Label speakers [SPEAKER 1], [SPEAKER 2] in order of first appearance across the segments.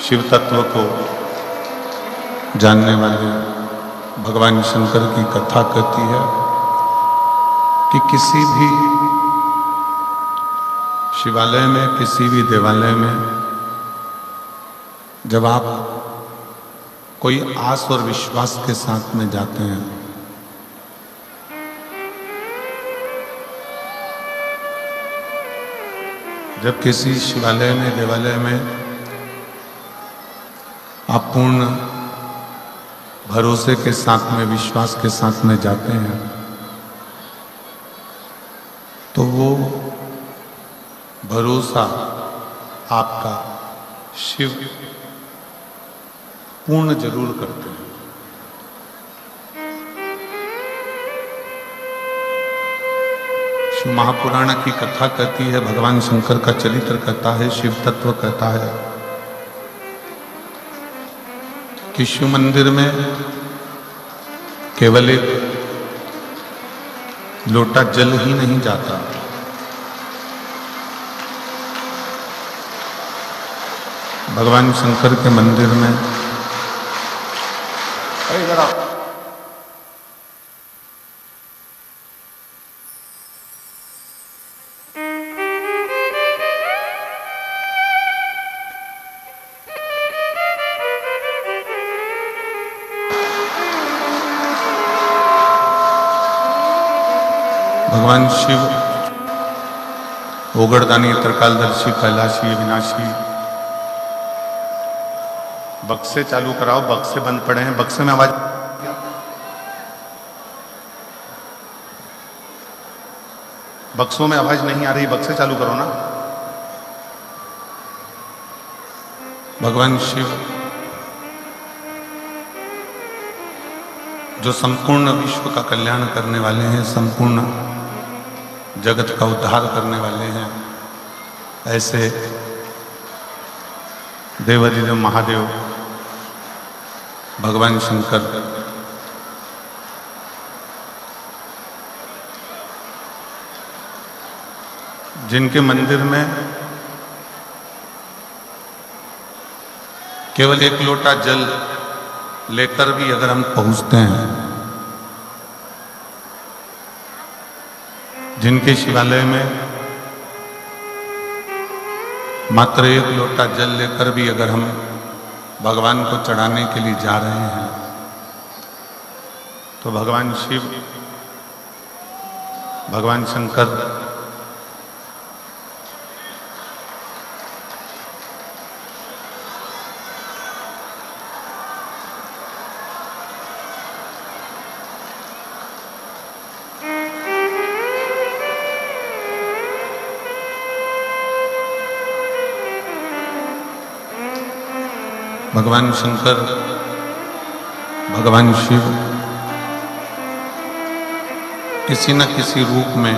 [SPEAKER 1] शिव तत्व को जानने वाले भगवान शंकर की कथा कहती है कि किसी भी शिवालय में, किसी भी देवालय में जब आप कोई आस और विश्वास के साथ में जाते हैं जब किसी शिवालय में, देवालय में आप पूर्ण भरोसे के साथ में, विश्वास के साथ में जाते हैं तो वो भरोसा आपका शिव पूर्ण जरूर करते हैं। शिव महापुराण की कथा कहती है, भगवान शंकर का चरित्र कहता है, शिव तत्व कहता है कि शिव मंदिर में केवल एक लोटा जल ही नहीं जाता, भगवान शंकर के मंदिर में भगवान शिव ओगड़दानी, त्रिकालदर्शी, कैलाशी, अविनाशी। बक्से चालू कराओ, बक्से बंद पड़े हैं, बक्से में आवाज, बक्सों में आवाज नहीं आ रही, बक्से चालू करो ना। भगवान शिव जो संपूर्ण विश्व का कल्याण करने वाले हैं, संपूर्ण जगत का उद्धार करने वाले हैं, ऐसे देवाधिदेव महादेव भगवान शंकर जिनके मंदिर में केवल एक लोटा जल लेकर भी अगर हम पहुंचते हैं, जिनके शिवालय में मात्र एक लोटा जल लेकर भी अगर हम भगवान को चढ़ाने के लिए जा रहे हैं तो भगवान शिव, भगवान शंकर भगवान शंकर, भगवान शिव किसी न किसी रूप में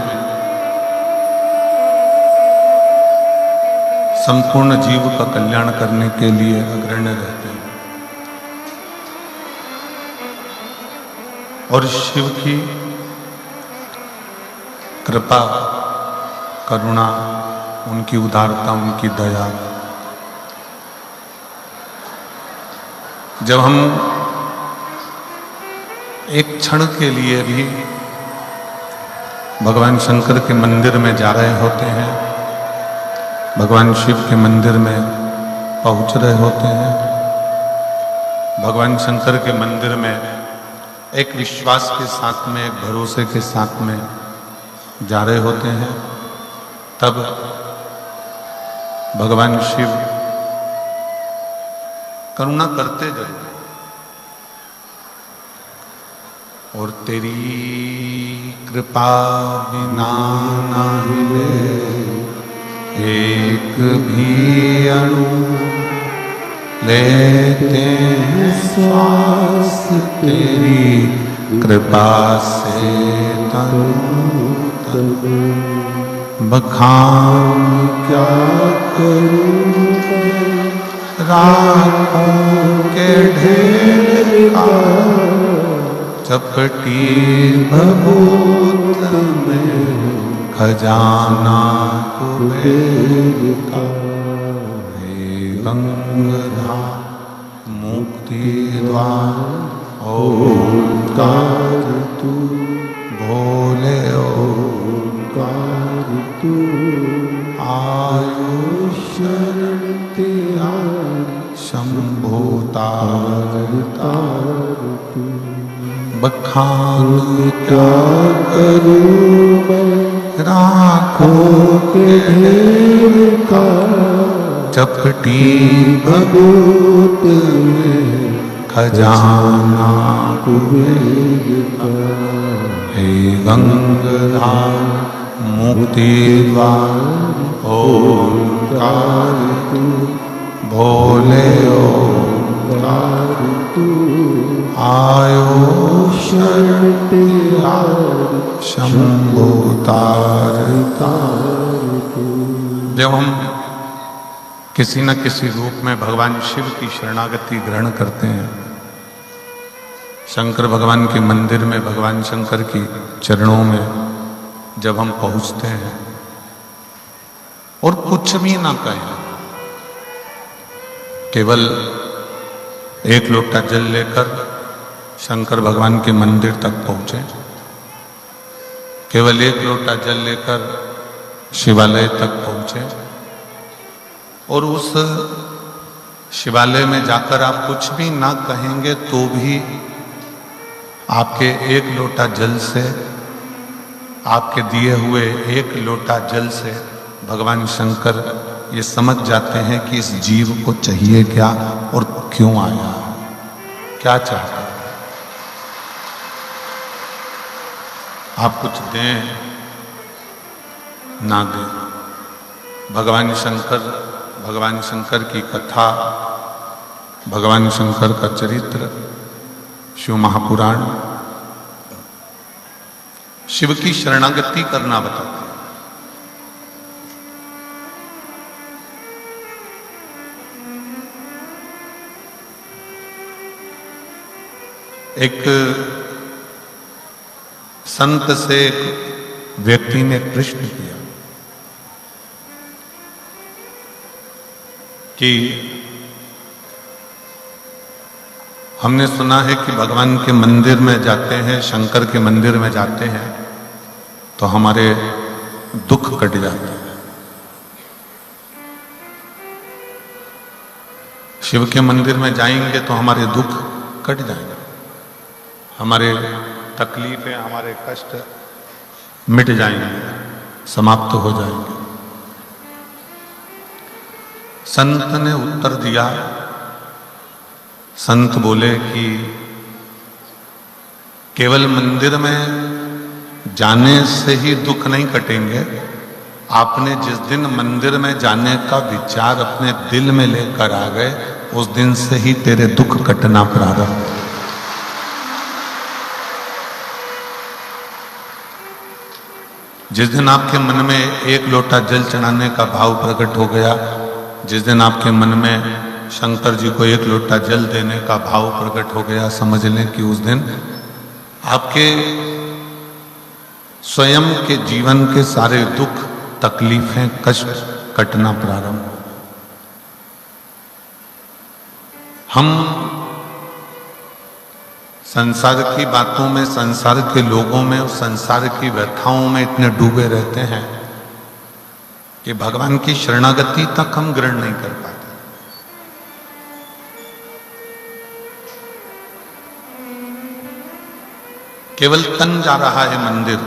[SPEAKER 1] संपूर्ण जीव का कल्याण करने के लिए अग्रणी रहते हैं और शिव की कृपा, करुणा, उनकी उदारता, उनकी दया, जब हम एक क्षण के लिए भी भगवान शंकर के मंदिर में जा रहे होते हैं, भगवान शिव के मंदिर में पहुंच रहे होते हैं, भगवान शंकर के मंदिर में एक विश्वास के साथ में, एक भरोसे के साथ में जा रहे होते हैं, तब भगवान शिव करुणा करते जरूर। और तेरी कृपा बिना ना हिले एक भी अणु, लेते हैं श्वास तेरी कृपा से तनु तनु। बखान क्या करूं राखों के ढेर का, चपटी भभूत में खजाना कुबेर का। हे गंगाधर मुक्ति द्वार ओंकार तू भोले ओंकार तू आयुष शरण तिहारी शंभो तार तू बखान क्या करूं मैं राखो के ढेर का चपटी भगवत में खजाना कुबेर का हे गंगाधर मुक्ति द्वार ओंकार तू भोले ओंकार तू आयो शरण तिहारी शंभो तार तू। जब हम किसी न किसी रूप में भगवान शिव की शरणागति ग्रहण करते हैं, शंकर भगवान के मंदिर में भगवान शंकर की चरणों में जब हम पहुंचते हैं और कुछ भी ना कहें, केवल एक लोटा जल लेकर शंकर भगवान के मंदिर तक पहुंचे, केवल एक लोटा जल लेकर शिवालय तक पहुंचे और उस शिवालय में जाकर आप कुछ भी ना कहेंगे तो भी आपके एक लोटा जल से, आपके दिए हुए एक लोटा जल से भगवान शंकर ये समझ जाते हैं कि इस जीव को चाहिए क्या और क्यों आया, क्या चाहता है। आप कुछ दें ना दें, भगवान शंकर की कथा, भगवान शंकर का चरित्र, शिव महापुराण शिव की शरणागति करना बताते हैं। एक संत से एक व्यक्ति ने प्रश्न किया कि हमने सुना है कि भगवान के मंदिर में जाते हैं, शंकर के मंदिर में जाते हैं तो हमारे दुख कट जाते हैं। शिव के मंदिर में जाएंगे तो हमारे दुख कट जाएंगे, हमारे तकलीफें, हमारे कष्ट मिट जाएंगे, समाप्त हो जाएंगे। संत ने उत्तर दिया, संत बोले कि केवल मंदिर में जाने से ही दुख नहीं कटेंगे, आपने जिस दिन मंदिर में जाने का विचार अपने दिल में लेकर आ गए उस दिन से ही तेरे दुख कटना प्रारंभ। जिस दिन आपके मन में एक लोटा जल चढ़ाने का भाव प्रकट हो गया, जिस दिन आपके मन में शंकर जी को एक लोटा जल देने का भाव प्रकट हो गया, समझ लें कि उस दिन आपके स्वयं के जीवन के सारे दुख, तकलीफें, कष्ट कटना प्रारंभ हो। हम संसार की बातों में, संसार के लोगों में, संसार की व्यथाओं में इतने डूबे रहते हैं कि भगवान की शरणागति तक हम ग्रहण नहीं कर पाते। केवल तन जा रहा है मंदिर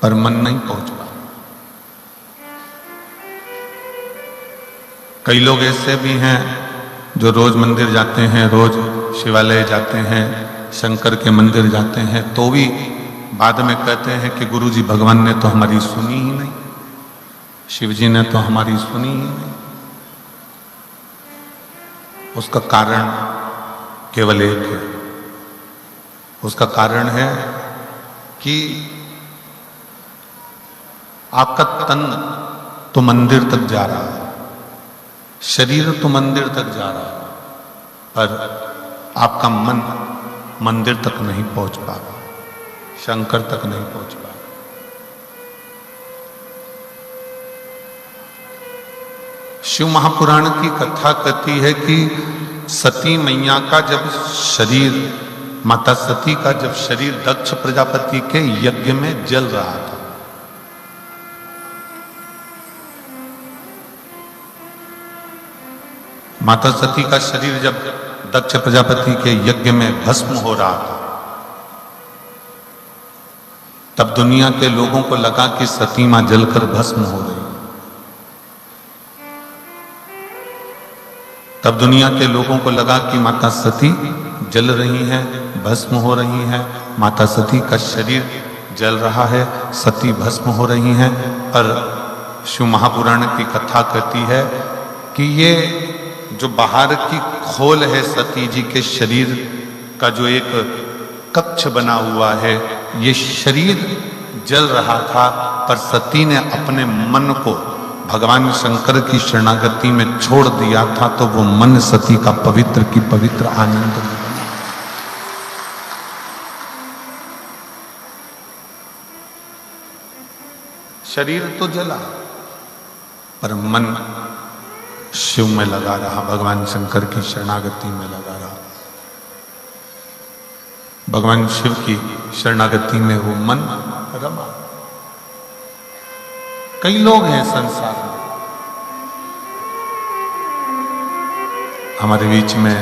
[SPEAKER 1] पर मन नहीं पहुंच पा। कई लोग ऐसे भी हैं जो रोज मंदिर जाते हैं, रोज शिवालय जाते हैं, शंकर के मंदिर जाते हैं, तो भी बाद में कहते हैं कि गुरुजी भगवान ने तो हमारी सुनी ही नहीं, शिव जी ने तो हमारी सुनी ही नहीं। उसका कारण केवल एक है, उसका कारण है कि आपका तन तो मंदिर तक जा रहा है, शरीर तो मंदिर तक जा रहा है, पर आपका मन मंदिर तक नहीं पहुंच पा रहा, शंकर तक नहीं पहुंच पा रहा। शिव महापुराण की कथा कहती है कि सती मैया का जब शरीर, माता सती का जब शरीर दक्ष प्रजापति के यज्ञ में जल रहा था, माता सती का शरीर जब दक्ष प्रजापति के यज्ञ में भस्म हो रहा था, तब दुनिया के लोगों को लगा कि सती मां जलकर भस्म हो रही है। तब दुनिया के लोगों को लगा कि माता सती जल रही हैं, भस्म हो रही हैं, माता सती का शरीर जल रहा है, सती भस्म हो रही हैं। पर शिव महापुराण की कथा कहती है कि ये जो बाहर की खोल है सती जी के शरीर का, जो एक कक्ष बना हुआ है, ये शरीर जल रहा था, पर सती ने अपने मन को भगवान शंकर की शरणागति में छोड़ दिया था, तो वो मन सती का पवित्र की पवित्र आनंद में बना। शरीर तो जला, पर मन शिव में लगा रहा, भगवान शंकर की शरणागति में लगा रहा। भगवान शिव की शरणागति में वो मन रमा। कई लोग हैं संसार में, हमारे बीच में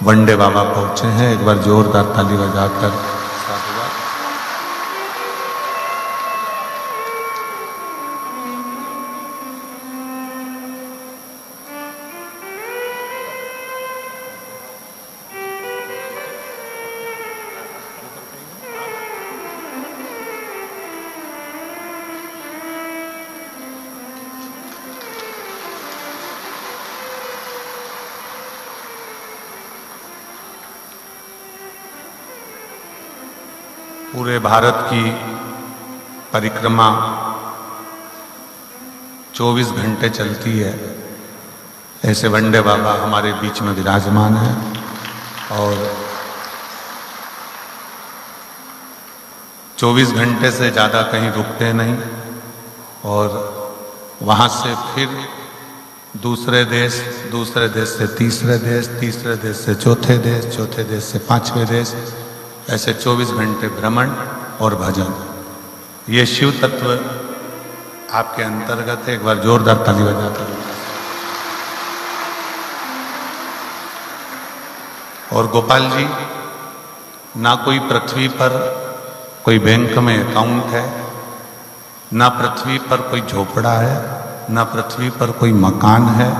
[SPEAKER 1] वंडे बाबा पहुंचे हैं, एक बार जोरदार ताली बजाकर साधुवाद। पूरे भारत की परिक्रमा 24 घंटे चलती है, ऐसे वंडे बाबा हमारे बीच में विराजमान हैं और 24 घंटे से ज़्यादा कहीं रुकते नहीं, और वहाँ से फिर दूसरे देश से तीसरे देश, तीसरे देश से चौथे देश, चौथे देश से पांचवें देश, ऐसे 24 घंटे भ्रमण और भजन। ये शिव तत्व आपके अंतर्गत है। एक बार जोरदार ताली बजाकर। और गोपाल जी, ना कोई पृथ्वी पर कोई बैंक में अकाउंट है, ना पृथ्वी पर कोई झोपड़ा है, ना पृथ्वी पर कोई मकान है,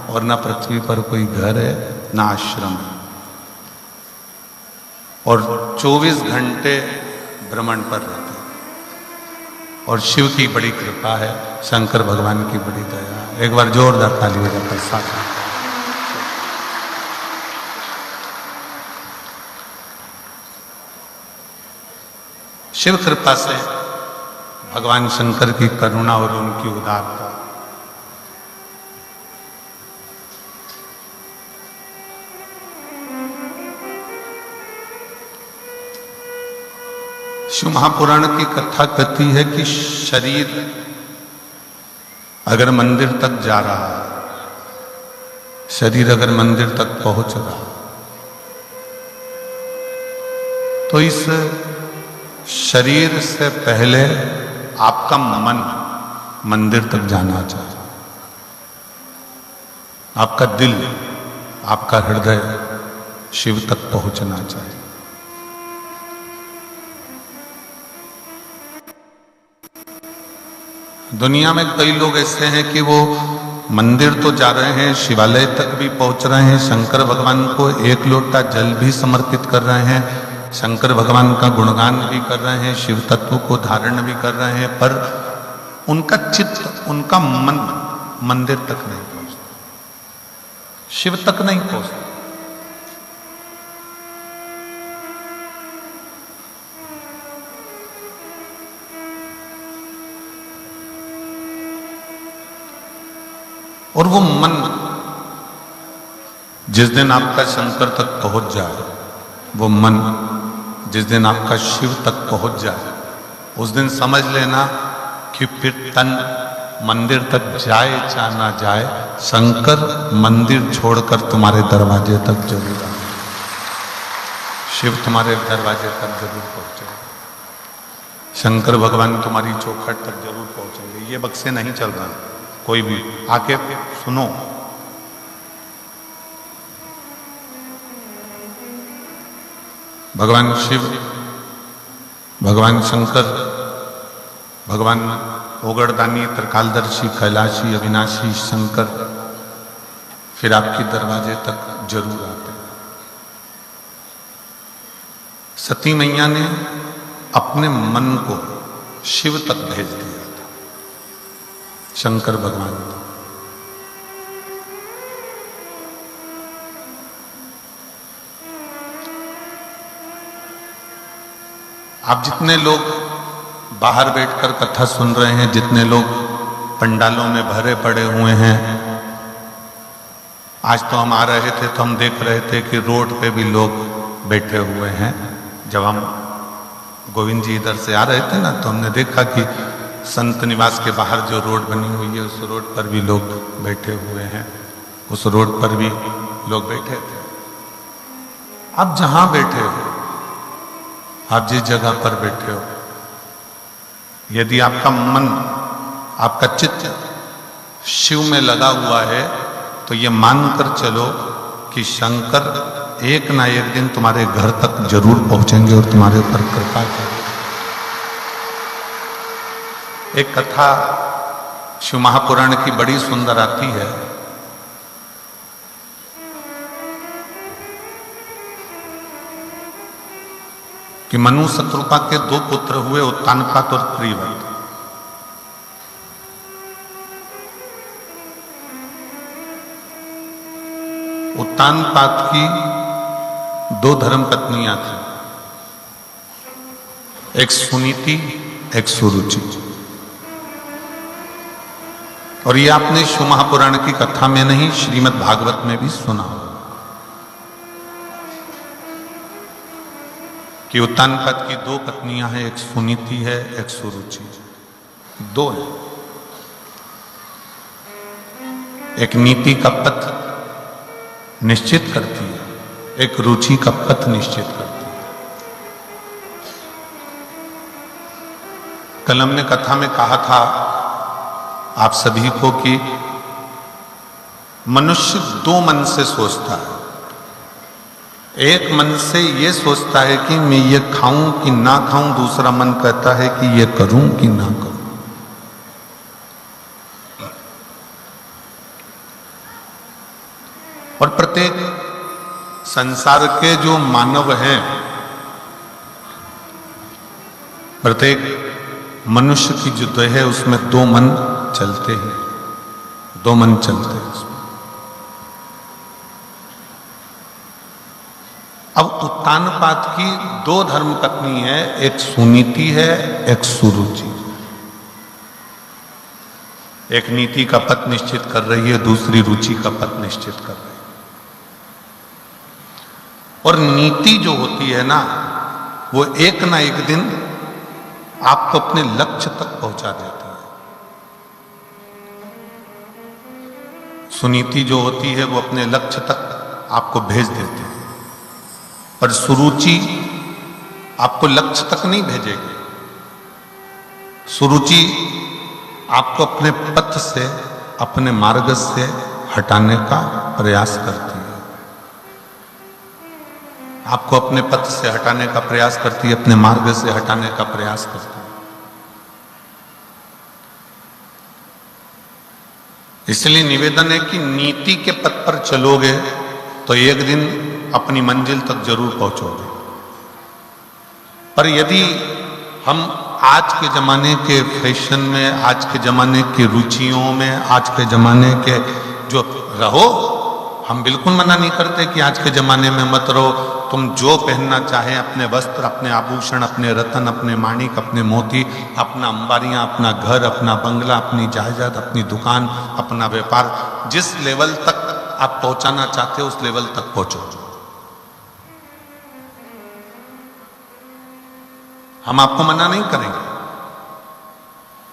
[SPEAKER 1] और ना पृथ्वी पर कोई घर है, ना आश्रम है, और 24 घंटे भ्रमण पर रहते हैं। और शिव की बड़ी कृपा है, शंकर भगवान की बड़ी दया है। एक बार जोरदार ताली बजाकर साथ। शिव कृपा से, भगवान शंकर की करुणा और उनकी उदारता, शिव महापुराण की कथा कहती है कि शरीर अगर मंदिर तक जा रहा है, शरीर अगर मंदिर तक पहुंच रहा, तो इस शरीर से पहले आपका मन मंदिर तक जाना चाहिए। आपका दिल, आपका हृदय शिव तक पहुंचना चाहिए। दुनिया में कई लोग ऐसे हैं कि वो मंदिर तो जा रहे हैं, शिवालय तक भी पहुंच रहे हैं, शंकर भगवान को एक लोटा जल भी समर्पित कर रहे हैं, शंकर भगवान का गुणगान भी कर रहे हैं, शिव तत्व को धारण भी कर रहे हैं, पर उनका चित्त, उनका मन मंदिर तक नहीं पहुंचता, शिव तक नहीं पहुंचता। और वो मन जिस दिन आपका शंकर तक पहुंच जाए, वो मन जिस दिन आपका शिव तक पहुंच जाए, उस दिन समझ लेना कि फिर तन मंदिर तक जाए या ना जाए, शंकर मंदिर छोड़कर तुम्हारे दरवाजे तक जरूर आए। शिव तुम्हारे दरवाजे तक जरूर पहुंचे, शंकर भगवान तुम्हारी चौखट तक जरूर पहुंचेंगे। ये बक्से नहीं चल रहा, कोई भी आके सुनो। भगवान शिव, भगवान शंकर, भगवान ओगड़दानी, त्रिकालदर्शी, कैलाशी, अविनाशी शंकर फिर आपके दरवाजे तक जरूर आते हैं। सती मैया ने अपने मन को शिव तक भेज दिया था, शंकर भगवान तक। आप जितने लोग बाहर बैठकर कथा सुन रहे हैं, जितने लोग पंडालों में भरे पड़े हुए हैं, आज तो हम आ रहे थे तो हम देख रहे थे कि रोड पे भी लोग बैठे हुए हैं। जब हम गोविंद जी इधर से आ रहे थे ना, तो हमने देखा कि संत निवास के बाहर जो रोड बनी हुई है, उस रोड पर भी लोग बैठे हुए हैं, उस रोड पर भी लोग बैठे थे। आप जहां बैठे हो, आप जिस जगह पर बैठे हो, यदि आपका मन, आपका चित्त शिव में लगा हुआ है, तो ये मानकर चलो कि शंकर एक ना एक दिन तुम्हारे घर तक जरूर पहुंचेंगे और तुम्हारे ऊपर कृपा करेंगे। एक कथा शिव महापुराण की बड़ी सुंदर आती है। कि मनु शत्रुपा के दो पुत्र हुए, उत्तानपाद और त्रिवट। उत्तानपाद की दो धर्म पत्नियां थी, एक सुनीति, एक सुरुचि। और ये आपने शिव महापुराण की कथा में नहीं, श्रीमद् भागवत में भी सुना होगा कि उत्तानपाद की दो पत्नियां हैं, एक सुनीति है, एक सुरुचि। दो है। एक नीति का पथ निश्चित करती है, एक रुचि का पथ निश्चित करती है। कल हमने कथा में कहा था आप सभी को कि मनुष्य दो मन से सोचता है। एक मन से ये सोचता है कि मैं ये खाऊं कि ना खाऊं, दूसरा मन कहता है कि ये करूं कि ना करूं। और प्रत्येक संसार के जो मानव हैं, प्रत्येक मनुष्य की जो देह है, उसमें दो मन चलते हैं, दो मन चलते हैं। अब उत्तानपाद की दो धर्म पत्नी है, एक सुनीति है, एक सुरुचि। एक नीति का पथ निश्चित कर रही है, दूसरी रुचि का पथ निश्चित कर रही है। और नीति जो होती है ना, वो एक ना एक दिन आपको अपने लक्ष्य तक पहुंचा देती है। सुनीति जो होती है वो अपने लक्ष्य तक आपको भेज देती है, पर सुरुचि आपको लक्ष्य तक नहीं भेजेगी। सुरुचि आपको अपने पथ से, अपने मार्ग से हटाने का प्रयास करती है। आपको अपने पथ से हटाने का प्रयास करती है, अपने मार्ग से हटाने का प्रयास करती है। इसलिए निवेदन है कि नीति के पथ पर चलोगे तो एक दिन अपनी मंजिल तक जरूर पहुंचोगे। पर यदि हम आज के जमाने के फैशन में, आज के जमाने की रुचियों में, आज के जमाने के जो रहो, हम बिल्कुल मना नहीं करते कि आज के जमाने में मत रहो। तुम जो पहनना चाहे, अपने वस्त्र, अपने आभूषण, अपने रतन, अपने माणिक, अपने मोती, अपना अंबारियां, अपना घर, अपना बंगला, अपनी जायदाद, अपनी दुकान, अपना व्यापार, जिस लेवल तक आप पहुंचाना चाहते हो उस लेवल तक पहुंचो। हम आपको मना नहीं करेंगे,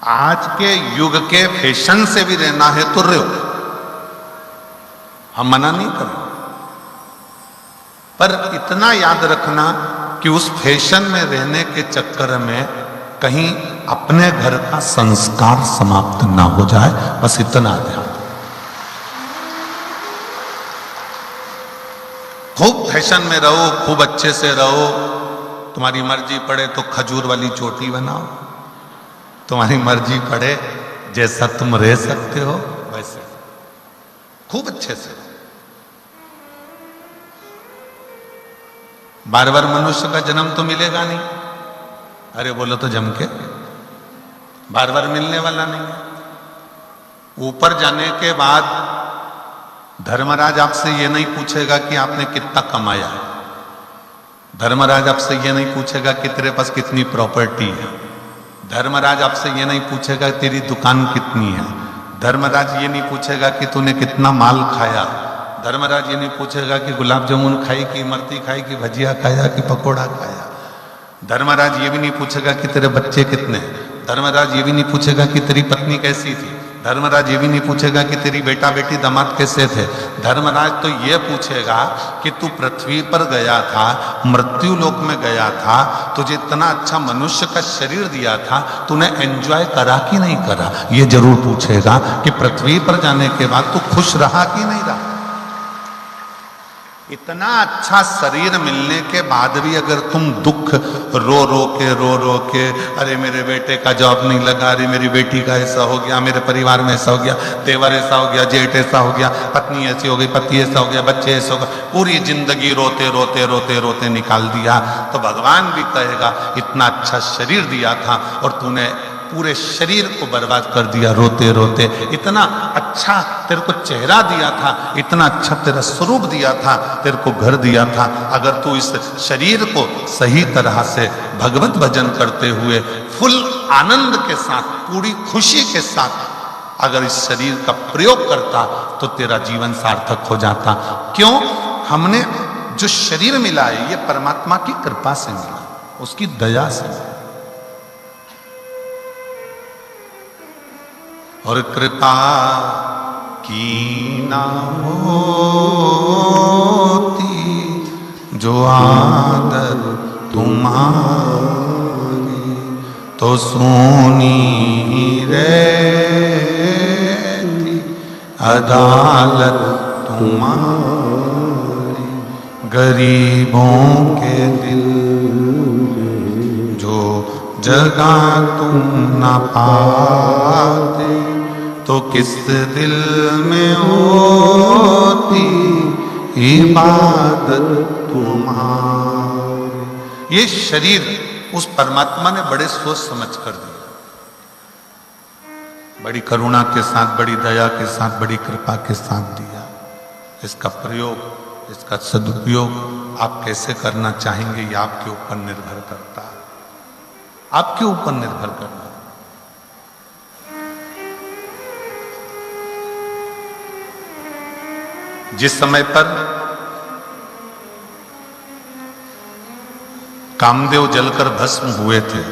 [SPEAKER 1] आज के युग के फैशन से भी रहना है तो रहो, हम मना नहीं करें, पर इतना याद रखना कि उस फैशन में रहने के चक्कर में कहीं अपने घर का संस्कार समाप्त ना हो जाए, बस इतना ध्यान। खूब फैशन में रहो, खूब अच्छे से रहो, तुम्हारी मर्जी पड़े तो खजूर वाली चोटी बनाओ, तुम्हारी मर्जी पड़े जैसा तुम रह सकते हो वैसे खूब अच्छे से। बार बार मनुष्य का जन्म तो मिलेगा नहीं, अरे बोलो तो जम के, बार बार मिलने वाला नहीं है। ऊपर जाने के बाद धर्मराज आपसे ये नहीं पूछेगा कि आपने कितना कमाया है, धर्मराज आपसे ये नहीं पूछेगा कि तेरे पास कितनी प्रॉपर्टी है, धर्मराज आपसे ये नहीं पूछेगा तेरी दुकान कितनी है, धर्मराज ये नहीं पूछेगा कि तूने कितना माल खाया, धर्मराज ये नहीं पूछेगा कि गुलाब जामुन खाई कि इमरती खाई कि भजिया खाया कि पकोड़ा खाया, धर्मराज ये भी नहीं पूछेगा कि तेरे बच्चे कितने, धर्मराज ये भी नहीं पूछेगा कि तेरी पत्नी कैसी थी, धर्मराज ये भी नहीं पूछेगा कि तेरी बेटा बेटी दामाद कैसे थे। धर्मराज तो ये पूछेगा कि तू पृथ्वी पर गया था, मृत्यु लोक में गया था, तुझे इतना अच्छा मनुष्य का शरीर दिया था, तूने एंजॉय करा कि नहीं करा, ये जरूर पूछेगा कि पृथ्वी पर जाने के बाद तू खुश रहा कि नहीं रहा। इतना अच्छा शरीर मिलने के बाद भी अगर तुम दुख रो रो के अरे मेरे बेटे का जॉब नहीं लगा, अरे मेरी बेटी का ऐसा हो गया, मेरे परिवार में ऐसा हो गया, देवर ऐसा हो गया, जेठ ऐसा हो गया, पत्नी ऐसी हो गई, पति ऐसा हो गया, बच्चे ऐसे हो गए, पूरी जिंदगी रोते रोते रोते रोते निकाल दिया, तो भगवान भी कहेगा इतना अच्छा शरीर दिया था और तूने पूरे शरीर को बर्बाद कर दिया रोते रोते। इतना अच्छा तेरे को चेहरा दिया था, इतना अच्छा तेरा स्वरूप दिया था, तेरे को घर दिया था, अगर तू इस शरीर को सही तरह से भगवत भजन करते हुए फुल आनंद के साथ, पूरी खुशी के साथ अगर इस शरीर का प्रयोग करता तो तेरा जीवन सार्थक हो जाता। क्यों? हमने जो शरीर मिला है ये परमात्मा की कृपा से मिला, उसकी दया से मिला, और कृपा की ना होती जो आदत तुम्हारी तो सोनी रहती अदालत तुम्हारी। गरीबों के दिल जो जगह तुम न पाते तो किस दिल में होती इबादत तुम्हारी। ये शरीर उस परमात्मा ने बड़े सोच समझ कर दिया, बड़ी करुणा के साथ, बड़ी दया के साथ, बड़ी कृपा के साथ दिया। इसका प्रयोग, इसका सदुपयोग आप कैसे करना चाहेंगे ये आपके ऊपर निर्भर करता है, आपके ऊपर निर्भर करता है। जिस समय पर कामदेव जलकर भस्म हुए थे,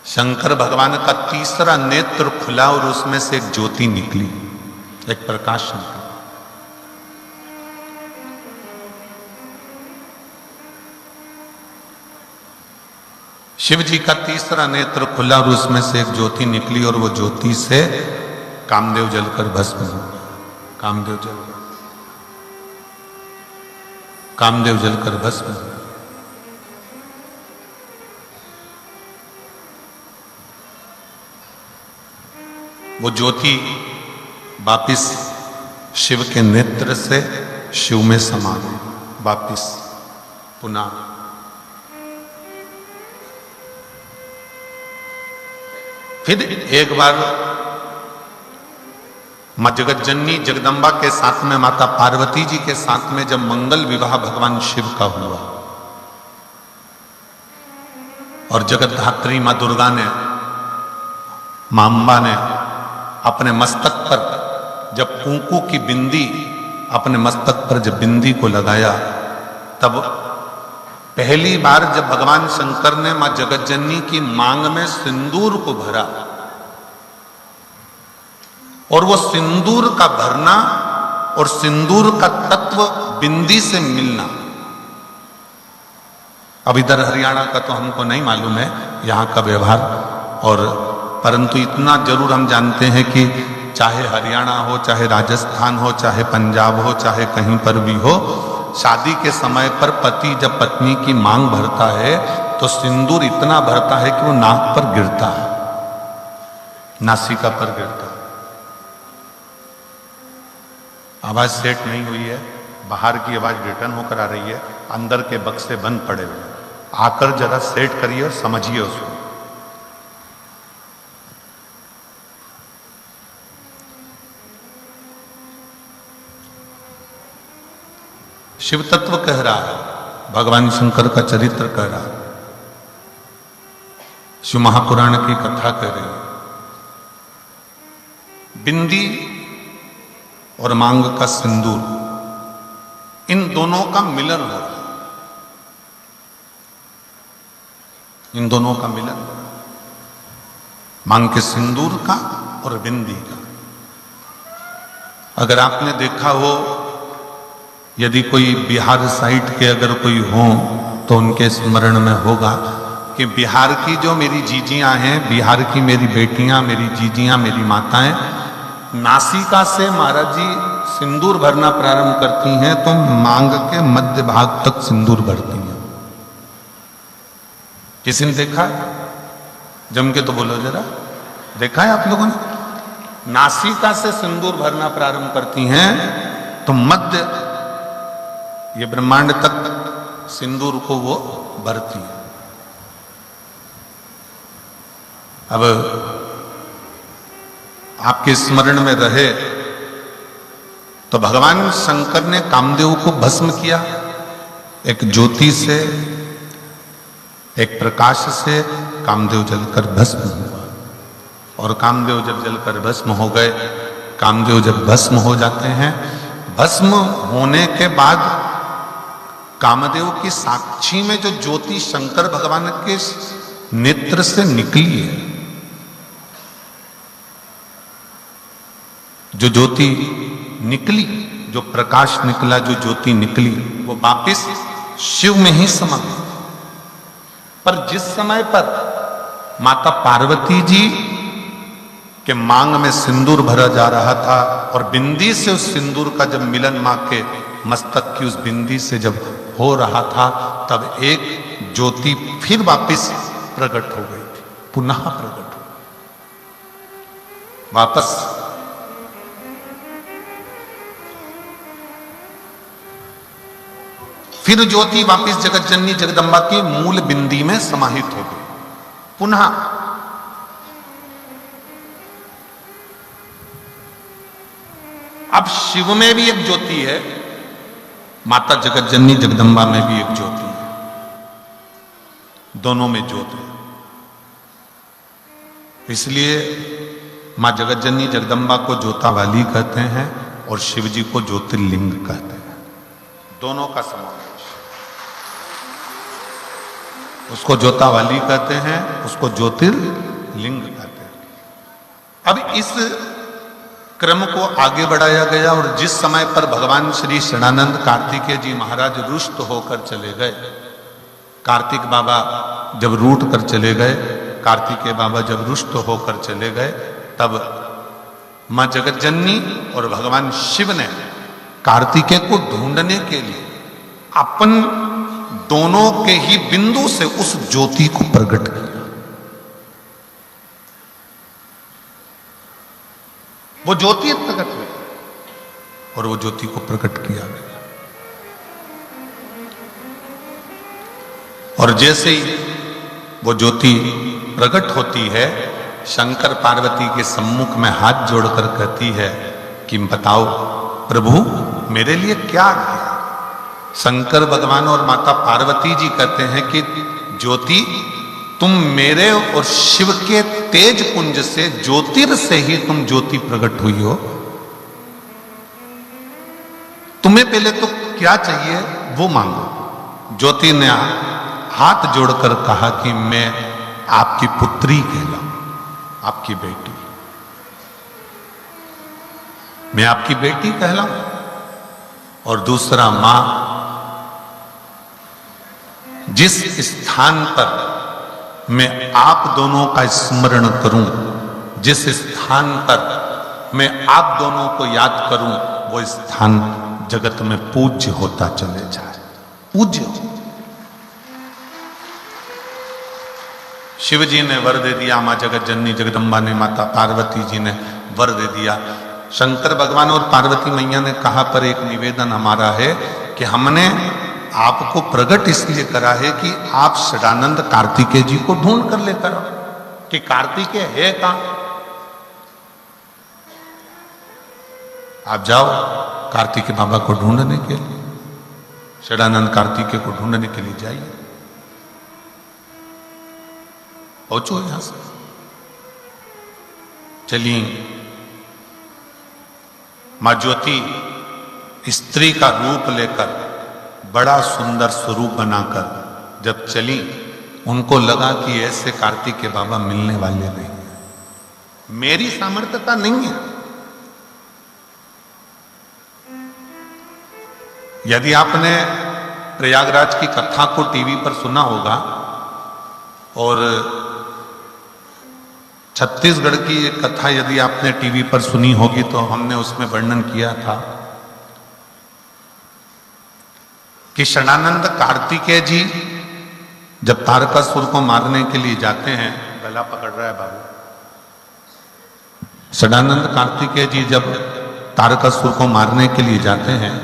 [SPEAKER 1] शंकर भगवान का तीसरा नेत्र खुला और उसमें से एक ज्योति निकली, एक प्रकाश निकला। शिव जी का तीसरा नेत्र खुला और उसमें से एक ज्योति निकली और वो ज्योति से कामदेव जलकर भस्म हो गया। कामदेव जलकर भस्म हो गया। वो ज्योति वापिस शिव के नेत्र से शिव में समा गई, वापिस पुनः। फिर एक बार मां जगतजननी जगदम्बा के साथ में, माता पार्वती जी के साथ में जब मंगल विवाह भगवान शिव का हुआ और जगत धात्री मां दुर्गा ने, मां अंबा ने अपने मस्तक पर जब कुंकू की बिंदी अपने मस्तक पर जब बिंदी को लगाया, तब पहली बार जब भगवान शंकर ने मां जगतजननी की मांग में सिंदूर को भरा, और वो सिंदूर का भरना और सिंदूर का तत्व बिंदी से मिलना, अब इधर हरियाणा का तो हमको नहीं मालूम है यहां का व्यवहार, और परंतु इतना जरूर हम जानते हैं कि चाहे हरियाणा हो, चाहे राजस्थान हो, चाहे पंजाब हो, चाहे कहीं पर भी हो, शादी के समय पर पति जब पत्नी की मांग भरता है तो सिंदूर इतना भरता है कि वो नाक पर गिरता है, नासिका पर गिरता है। आवाज सेट नहीं हुई है, बाहर की आवाज रिटर्न होकर आ रही है, अंदर के बक्से बंद पड़े हुए हैं। आकर जरा सेट करिए और समझिए उसको। शिव तत्व कह रहा है, भगवान शंकर का चरित्र कह रहा है, शिव महापुराण की कथा कह रही है। बिंदी और मांग का सिंदूर, इन दोनों का मिलन हो रहा है, इन दोनों का मिलन हो रहा है, मांग के सिंदूर का और बिंदी का। अगर आपने देखा हो, यदि कोई बिहार साइड के अगर कोई हो तो उनके स्मरण में होगा कि बिहार की जो मेरी जीजियां हैं, बिहार की मेरी बेटियां, मेरी जीजियां, मेरी माताएं, नासिका से महाराज जी सिंदूर भरना प्रारंभ करती हैं तो मांग के मध्य भाग तक सिंदूर भरती हैं। किसी ने देखा है? जम के तो बोलो जरा, देखा है आप लोगों ने? नासिका से सिंदूर भरना प्रारंभ करती हैं तो मध्य ये ब्रह्मांड तक सिंदूर को वो भरती है। अब आपके स्मरण में रहे तो भगवान शंकर ने कामदेव को भस्म किया, एक ज्योति से, एक प्रकाश से कामदेव जलकर भस्म हुआ। और कामदेव जब जलकर भस्म हो गए, कामदेव जब भस्म हो जाते हैं, भस्म होने के बाद कामदेव की साक्षी में जो ज्योति शंकर भगवान के नेत्र से निकली है, जो ज्योति निकली, जो प्रकाश निकला, जो ज्योति निकली, वो वापिस शिव में ही समा गई। पर जिस समय पर माता पार्वती जी के मांग में सिंदूर भरा जा रहा था और बिंदी से उस सिंदूर का जब मिलन मां के मस्तक की उस बिंदी से जब हो रहा था, तब एक ज्योति फिर वापस प्रकट हो गई थी, पुनः प्रकट हो वापस। फिर ज्योति वापस जगतजननी जगदम्बा की मूल बिंदी में समाहित हो गई पुनः। अब शिव में भी एक ज्योति है, माता जगतजननी जगदम्बा में भी एक ज्योति है, दोनों में ज्योति है। इसलिए मां जगतजननी जगदम्बा को ज्योता वाली कहते हैं और शिव जी को ज्योतिर्लिंग कहते हैं, दोनों का समावेश। उसको ज्योता वाली कहते हैं, उसको ज्योतिर्लिंग कहते हैं। अब इस क्रम को आगे बढ़ाया गया और जिस समय पर भगवान श्री शरणानंद कार्तिकेय जी महाराज रुष्ट होकर चले गए, कार्तिक बाबा जब रूठ कर चले गए, कार्तिकेय बाबा जब रुष्ट होकर चले गए, तब मां जगतजननी और भगवान शिव ने कार्तिकेय को ढूंढने के लिए अपन दोनों के ही बिंदु से उस ज्योति को प्रकट किया। वो ज्योति प्रकट हुई और वो ज्योति को प्रकट किया गया। और जैसे ही वो ज्योति प्रकट होती है, शंकर पार्वती के सम्मुख में हाथ जोड़कर कहती है कि बताओ प्रभु मेरे लिए क्या है। शंकर भगवान और माता पार्वती जी कहते हैं कि ज्योति तुम मेरे और शिव के तेज पुंज से, ज्योतिर से ही तुम ज्योति प्रकट हुई हो। तुम्हें पहले तो क्या चाहिए वो मांगो। ज्योति ने हाथ जोड़कर कहा कि मैं आपकी पुत्री कहलाऊं, आपकी बेटी, मैं आपकी बेटी कहलाऊं। और दूसरा, मां, जिस स्थान पर मैं आप दोनों का स्मरण करूं, जिस स्थान पर मैं आप दोनों को याद करूं, वो स्थान जगत में पूज्य होता चले जाए, पूज्य हो। शिव जी ने वर दे दिया, मां जगत जननी जगदम्बा ने, माता पार्वती जी ने वर दे दिया। शंकर भगवान और पार्वती मैया ने कहा, पर एक निवेदन हमारा है कि हमने आपको प्रकट इसलिए करा है कि आप षडानंद कार्तिकेय जी को ढूंढ कर लेकर आओ, कि कार्तिकेय है कहां। आप जाओ कार्तिकेय बाबा को ढूंढने के लिए, षडानंद कार्तिकेय को ढूंढने के लिए जाइए, पहुंचो यहां से। चलिए, मां ज्योति स्त्री का रूप लेकर, बड़ा सुंदर स्वरूप बनाकर जब चली, उनको लगा कि ऐसे कार्तिकेय बाबा मिलने वाले नहीं है, मेरी सामर्थ्यता नहीं है। यदि आपने प्रयागराज की कथा को टीवी पर सुना होगा और छत्तीसगढ़ की एक कथा यदि आपने टीवी पर सुनी होगी तो हमने उसमें वर्णन किया था कि षडानंद कार्तिकेय जी जब तारकासुर को मारने के लिए जाते हैं, गला पकड़ रहा है बाबू, षडानंद कार्तिकेय जी जब तारकासुर को मारने के लिए जाते हैं,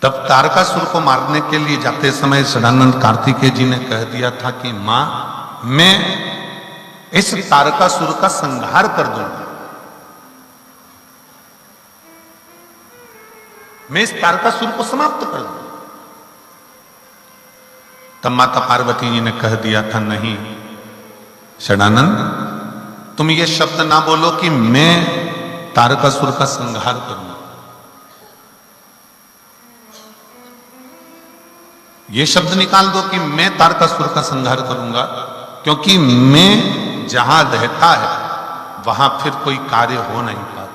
[SPEAKER 1] तब तारकासुर को मारने के लिए जाते समय षडानंद कार्तिकेय जी ने कह दिया था कि मां, मैं इस तारकासुर का संहार कर दूंगा, मैं इस तारकासुर को समाप्त कर दूंगा। तब माता पार्वती जी ने कह दिया था, नहीं षडानंद, तुम ये शब्द ना बोलो कि मैं तारकासुर का संहार करूंगा, ये शब्द निकाल दो कि मैं तारकासुर का संहार करूंगा, क्योंकि मैं जहां रहता है वहां फिर कोई कार्य हो नहीं पाता।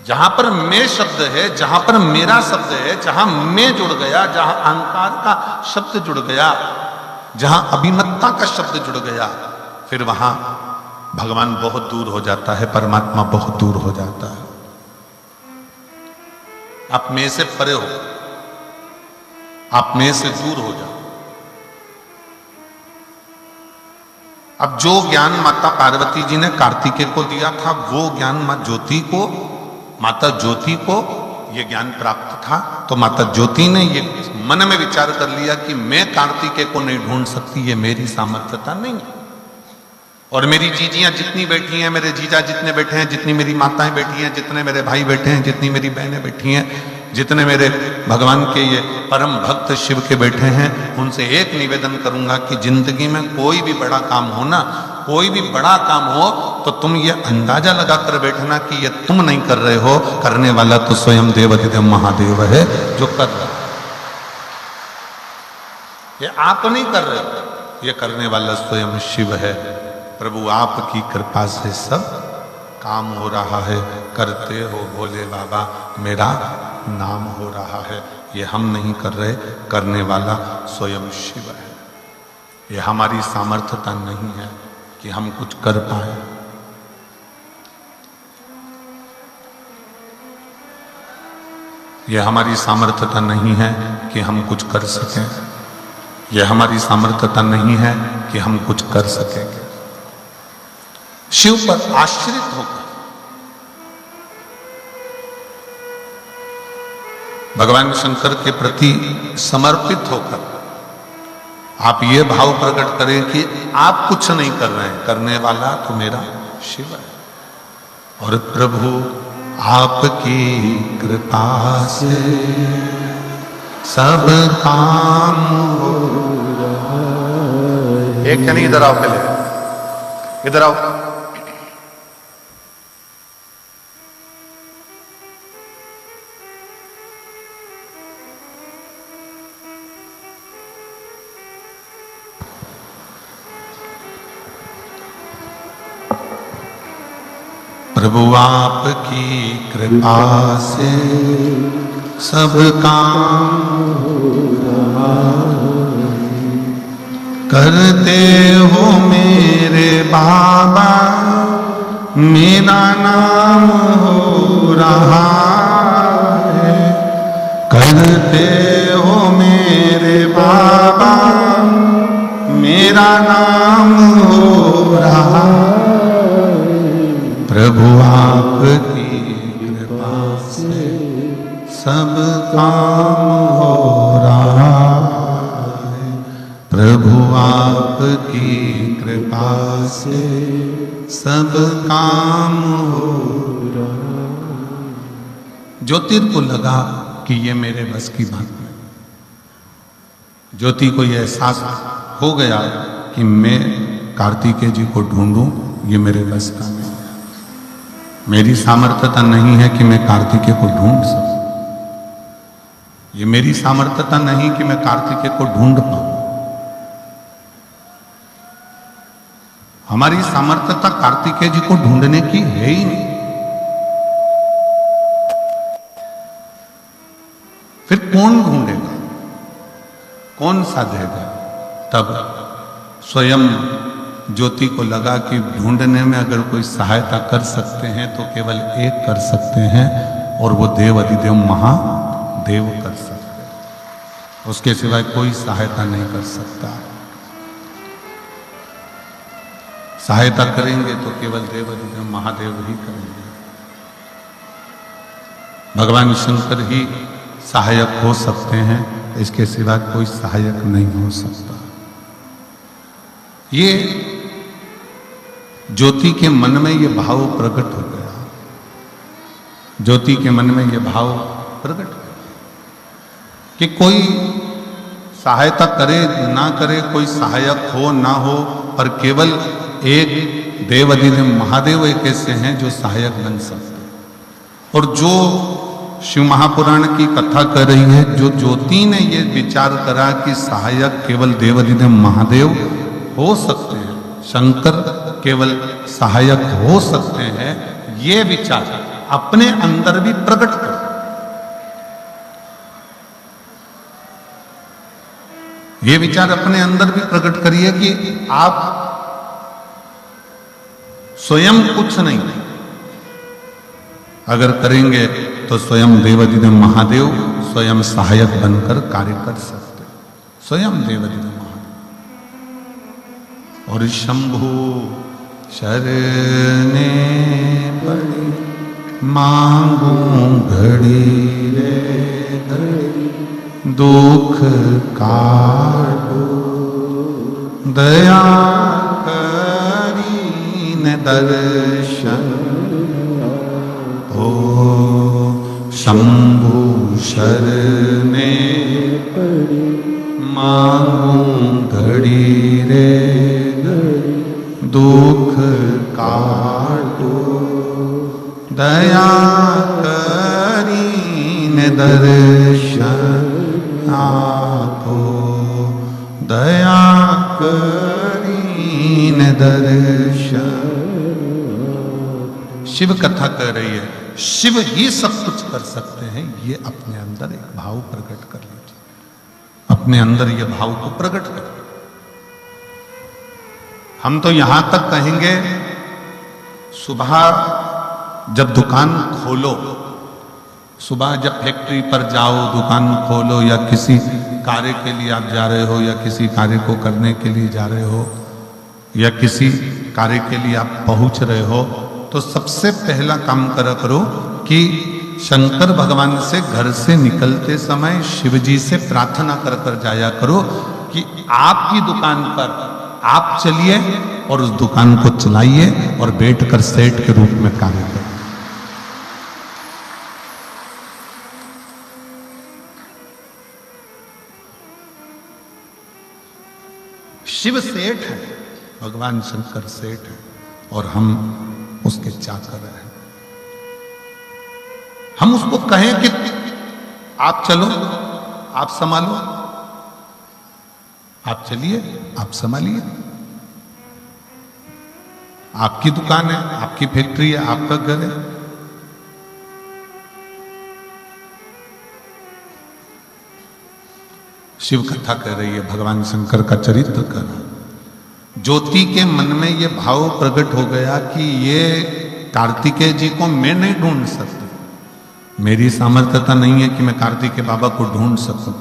[SPEAKER 1] जहां पर मैं शब्द है, जहां पर मेरा शब्द है, जहां मैं जुड़ गया, जहां अहंकार का शब्द जुड़ गया, जहां अभिमत्ता का शब्द जुड़ गया, फिर वहां भगवान बहुत दूर हो जाता है, परमात्मा बहुत दूर हो जाता है। आप में से परे हो, आप में से दूर हो जाओ। अब जो ज्ञान माता पार्वती जी ने कार्तिकेय को दिया था, वो ज्ञान माता ज्योति को ये ज्ञान प्राप्त था। तो माता ज्योति ने ये मन में विचार कर लिया कि मैं कार्तिकेय को नहीं ढूंढ सकती, ये मेरी सामर्थ्यता नहीं है। और मेरी जीजियां जितनी बैठी हैं, मेरे जीजा जितने बैठे हैं, जितनी मेरी माताएं बैठी हैं, जितने मेरे भाई बैठे हैं, जितनी मेरी बहनें बैठी हैं, जितने मेरे भगवान के ये परम भक्त शिव के बैठे हैं, उनसे एक निवेदन करूंगा कि जिंदगी में कोई भी बड़ा काम हो ना, कोई भी बड़ा काम हो, तो तुम ये अंदाजा लगाकर बैठना कि ये तुम नहीं कर रहे हो, करने वाला तो स्वयं देवाधिदेव महादेव है जो कर रहा है। ये आप नहीं कर रहे हो, ये करने वाला स्वयं शिव है। प्रभु आपकी कृपा से सब काम हो रहा है, करते हो भोले बाबा, मेरा नाम हो रहा है। ये हम नहीं कर रहे, करने वाला स्वयं शिव है। ये हमारी सामर्थ्यता नहीं है कि हम कुछ कर पाए। यह हमारी सामर्थ्यता नहीं है कि हम कुछ कर सकें। यह हमारी सामर्थ्यता नहीं है कि हम कुछ कर सकेंगे। शिव पर आश्रित होकर, भगवान शंकर के प्रति समर्पित होकर आप ये भाव प्रकट करें कि आप कुछ नहीं कर रहे हैं, करने वाला तो मेरा शिव है। और प्रभु आपकी कृपा से सब काम हो रहा है। एक जनी इधर आओ, पहले इधर आओ। प्रभु आपकी कृपा से सब काम करते हो मेरे बाबा, मेरा नाम हो रहा है। करते हो मेरे बाबा, मेरा नाम हो रहा है। प्रभु आपकी कृपा से सब काम हो रहा है। प्रभु आपकी कृपा से सब काम हो रहा है। ज्योतिर को लगा कि ये मेरे बस की बात नहीं। ज्योति को यह एहसास हो गया कि मैं कार्तिकेय जी को ढूंढूं, ये मेरे बस का नहीं है। मेरी सामर्थ्यता नहीं है कि मैं कार्तिकेय को ढूंढ सकूं। ये मेरी सामर्थ्यता नहीं कि मैं कार्तिकेय को ढूंढ पाऊं। हमारी सामर्थ्यता कार्तिकेय जी को ढूंढने की है ही नहीं। फिर कौन ढूंढेगा, कौन साधेगा? तब स्वयं ज्योति को लगा कि ढूंढने में अगर कोई सहायता कर सकते हैं तो केवल एक कर सकते हैं, और वो देव अधिदेव महादेव कर सकते हैं। उसके सिवाय कोई सहायता नहीं कर सकता। सहायता करेंगे तो केवल देव अधिदेव महादेव ही करेंगे। भगवान शंकर ही सहायक हो सकते हैं, इसके सिवा कोई सहायक नहीं हो सकता। ये ज्योति के मन में ये भाव प्रकट हो गया। ज्योति के मन में ये भाव प्रकट हो गया कि कोई सहायता करे ना करे, कोई सहायक हो ना हो, पर केवल एक देव अधिदेव महादेव एक ऐसे हैं जो सहायक बन सकते हैं। और जो शिव महापुराण की कथा कर रही है, जो ज्योति ने ये विचार करा कि सहायक केवल देव अधिदेव महादेव हो सकते हैं, शंकर केवल सहायक हो सकते हैं, ये विचार अपने अंदर भी प्रकट कर। ये विचार अपने अंदर भी प्रकट करिए कि आप स्वयं कुछ नहीं, अगर करेंगे तो स्वयं देवाधिदेव महादेव स्वयं सहायक बनकर कार्य कर सकते, स्वयं देवाधिदेव महादेव। और शंभु शरणे पड़ी मांगू घड़ी रे घड़ी, दुख काटो दया दर्शन हो। शंभु शरणे पड़ी मांगू घड़ी रे घड़ी, दुख काटो दया करीन दर्शन आपो, दया करीन दर्शन। शिव कथा कह रही है, शिव ही सब कुछ कर सकते हैं। ये अपने अंदर एक भाव प्रकट कर लीजिए, अपने अंदर ये भाव को प्रकट कर। हम तो यहां तक कहेंगे, सुबह जब दुकान खोलो, सुबह जब फैक्ट्री पर जाओ, दुकान खोलो, या किसी कार्य के लिए आप जा रहे हो, या किसी कार्य को करने के लिए जा रहे हो, या किसी कार्य के लिए आप पहुंच रहे हो, तो सबसे पहला काम करो कि शंकर भगवान से घर से निकलते समय शिव जी से प्रार्थना कर कर जाया करो कि आपकी दुकान पर आप चलिए और उस दुकान को चलाइए और बैठकर सेठ के रूप में कार्य करो। शिव सेठ है, भगवान शंकर सेठ है, और हम उसके चाकर हैं। हम उसको कहें कि आप चलो, आप संभालो, आप चलिए, आप संभालिए। आपकी दुकान है, आपकी फैक्ट्री है, आपका घर है। शिव कथा कह रही है, भगवान शंकर का चरित्र कर रहा। ज्योति के मन में ये भाव प्रकट हो गया कि ये कार्तिकेय जी को मैं नहीं ढूंढ सकता, मेरी सामर्थ्यता नहीं है कि मैं कार्तिकेय बाबा को ढूंढ सकूं।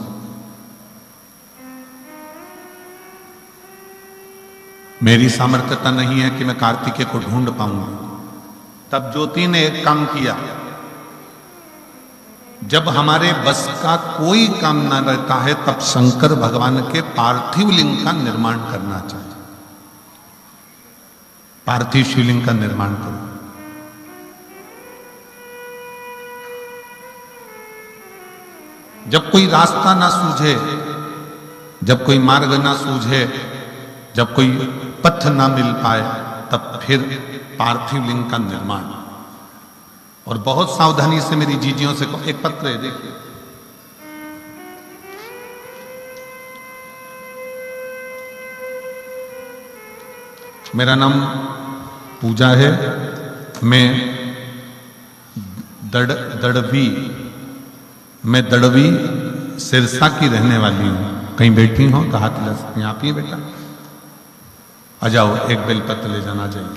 [SPEAKER 1] मेरी सामर्थ्यता नहीं है कि मैं कार्तिकेय को ढूंढ पाऊंगा। तब ज्योति ने एक काम किया, जब हमारे बस का कोई काम ना रहता है तब शंकर भगवान के पार्थिव लिंग का निर्माण करना चाहिए। पार्थिव शिवलिंग का निर्माण करो। जब कोई रास्ता ना सूझे, जब कोई मार्ग ना सूझे, जब कोई पथ ना मिल पाए, तब फिर पार्थिव लिंग का निर्माण। और बहुत सावधानी से मेरी जीजियों से एक पत्र है, देखिए, मेरा नाम पूजा है, मैं दड़वी सिरसा की रहने वाली हूँ। कहीं बैठी हो तो हाथ हिला सकती हैं। आप ही बेटा, आ जाओ, एक बेलपत्र ले जाना चाहिए।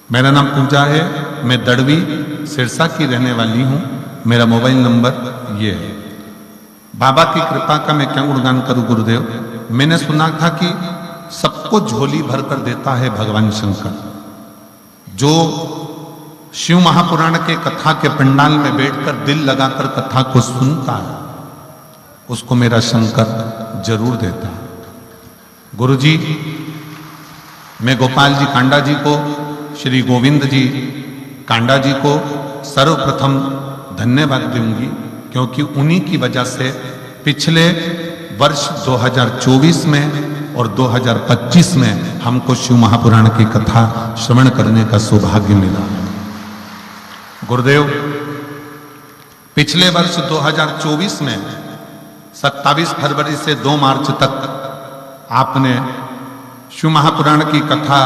[SPEAKER 1] मेरा नाम पूजा है, मैं दड़वी सिरसा की रहने वाली हूँ। मेरा मोबाइल नंबर ये है। बाबा की कृपा का मैं क्या गुणगान करूँ गुरुदेव। मैंने सुना था कि सबको झोली भर कर देता है भगवान शंकर। जो शिव महापुराण के कथा के पंडाल में बैठकर दिल लगाकर कथा को सुनता है, उसको मेरा शंकर जरूर देता है। गुरुजी, मैं गोपाल जी कांडा जी को, श्री गोविंद जी कांडा जी को सर्वप्रथम धन्यवाद दूंगी, क्योंकि उन्हीं की वजह से पिछले वर्ष 2024 में और 2025 में हमको शिव महापुराण की कथा श्रवण करने का सौभाग्य मिला। गुरुदेव, पिछले वर्ष 2024 में 27 फरवरी से 2 मार्च तक आपने शिव महापुराण की कथा